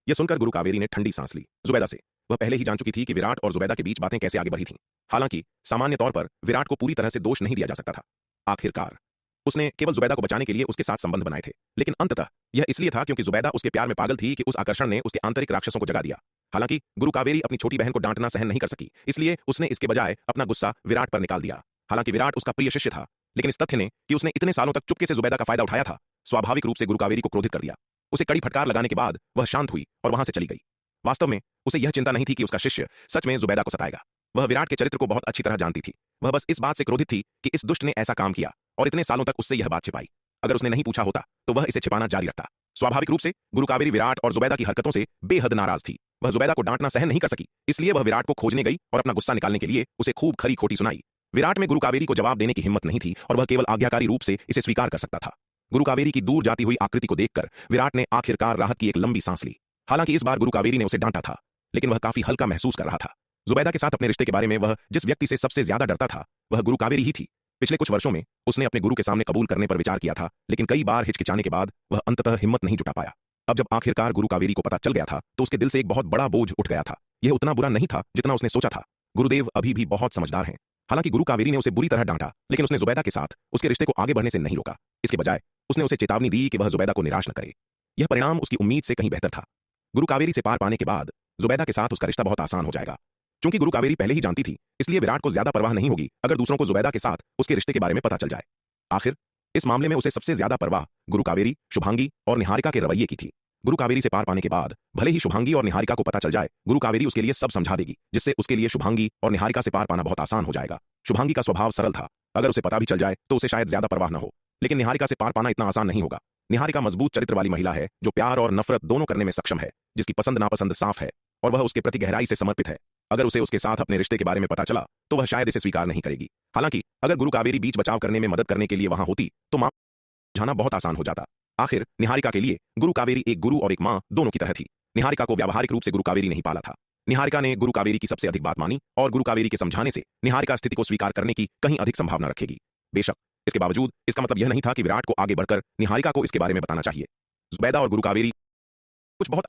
यह सुनकर गुरु कावेरी ने ठंडी सांस ली। जुबैदा से वह पहले ही जान चुकी थी कि विराट और जुबैदा के बीच बातें कैसे आगे बढ़ी थीं। हालांकि सामान्य तौर पर विराट को पूरी तरह से दोष नहीं दिया जा सकता था। आखिरकार उसने केवल जुबैदा को बचाने के लिए उसके साथ संबंध बनाए थे, लेकिन अंततः यह इसलिए था क्योंकि जुबैदा उसके प्यार में पागल थी कि उस आकर्षण ने उसके आंतरिक राक्षसों को जगा दिया। हालांकि गुरु कावेरी अपनी छोटी बहन को डांटना सहन नहीं कर सकी, इसलिए उसने इसके बजाय अपना गुस्सा विराट पर निकाल दिया। हालांकि विराट उसका प्रिय शिष्य था, लेकिन इस तथ्य ने कि उसने इतने सालों तक चुपके से जुबैदा का फायदा उठाया था, स्वाभाविक रूप से गुरु कावेरी को क्रोधित कर दिया। उसे कड़ी फटकार लगाने के बाद वह शांत हुई और वहां से चली गई। वास्तव में उसे यह चिंता नहीं थी कि उसका शिष्य सच में जुबैदा को सताएगा। वह विराट के चरित्र को बहुत अच्छी तरह जानती थी। वह बस इस बात से क्रोधित थी कि इस दुष्ट ने ऐसा काम किया और इतने सालों तक उससे यह बात छिपाई। अगर उसने नहीं पूछा होता तो वह इसे छिपाना जारी रखता। स्वाभाविक रूप से गुरु कावेरी विराट और जुबैदा की हरकतों से बेहद नाराज थी। वह जुबैदा को डांटना सहन नहीं कर सकी, इसलिए वह विराट को खोजने गई और अपना गुस्सा निकालने के लिए उसे खूब खरी खोटी सुनाई। विराट में गुरु कावेरी को जवाब देने की हिम्मत नहीं थी और वह केवल आज्ञाकारी रूप से इसे स्वीकार कर सकता था। गुरु कावेरी की दूर जाती हुई आकृति को देखकर विराट ने आखिरकार राहत की एक लंबी सांस ली। हालांकि इस बार गुरु कावेरी ने उसे डांटा था, लेकिन वह काफी हल्का महसूस कर रहा था। जुबैदा के साथ अपने रिश्ते के बारे में वह जिस व्यक्ति से सबसे ज्यादा डरता था वह गुरु कावेरी ही थी। पिछले कुछ वर्षों में उसने अपने गुरु के सामने कबूल करने पर विचार किया था, लेकिन कई बार हिचकिचाने के बाद वह अंततः हिम्मत नहीं जुटा पाया। अब जब आखिरकार गुरु कावेरी को पता चल गया था तो उसके दिल से एक बहुत बड़ा बोझ उठ गया था। यह उतना बुरा नहीं था जितना उसने सोचा था। गुरुदेव अभी भी बहुत समझदार हैं। हालांकि गुरु कावेरी ने उसे बुरी तरह डांटा, लेकिन उसने जुबैदा के साथ उसके रिश्ते को आगे बढ़ने से नहीं रोका। इसके बजाय उसने उसे चेतावनी दी कि वह जुबैदा को निराश न करे। यह परिणाम उसकी उम्मीद से कहीं बेहतर था। गुरु कावेरी से पार पाने के बाद जुबैदा के साथ उसका रिश्ता बहुत आसान हो जाएगा। चूंकि गुरु कावेरी पहले ही जानती थी, इसलिए विराट को ज्यादा परवाह नहीं होगी अगर दूसरों को जुबैदा के साथ उसके रिश्ते के बारे में पता चल जाए। आखिर इस मामले में उसे सबसे ज्यादा परवाह गुरु कावेरी, शुभांगी और निहारिका के रवैये की थी। गुरु कावेरी से पार पाने के बाद भले ही शुभांगी और निहारिका को पता चल जाए, गुरु कावेरी उसके लिए सब समझा देगी, जिससे उसके लिए शुभांगी और निहारिका से पार पाना बहुत आसान हो जाएगा। शुभांगी का स्वभाव सरल था, अगर उसे पता भी चल जाए तो उसे शायद ज्यादा परवाह न हो, लेकिन निहारिका से पार पाना इतना आसान नहीं होगा। निहारिका मजबूत चरित्र वाली महिला है जो प्यार और नफरत दोनों करने में सक्षम है, जिसकी पसंद नापसंद साफ है और वह उसके प्रति गहराई से समर्पित है। अगर उसे उसके साथ अपने रिश्ते के बारे में पता चला तो वह शायद इसे स्वीकार नहीं करेगी। हालांकि अगर गुरु कावेरी बीच बचाव करने में मदद करने के लिए वहां होती तो मां जाना बहुत आसान हो जाता। आखिर निहारिका के लिए गुरु कावेरी एक गुरु और एक मां दोनों की तरह थी। निहारिका को व्यावहारिक रूप से गुरु कावेरी नहीं पाला था, निहारिका ने गुरु कावेरी की सबसे अधिक बात मानी और गुरु कावेरी के समझाने से निहारिका स्थिति को स्वीकार करने की कहीं अधिक संभावना रखेगी। बेशक इसके बावजूद इसका मतलब यह नहीं था कि विराट को आगे बढ़कर निहारिका को इसके बारे में बताना चाहिए। जुबैदा और गुरु कावेरी कुछ बहुत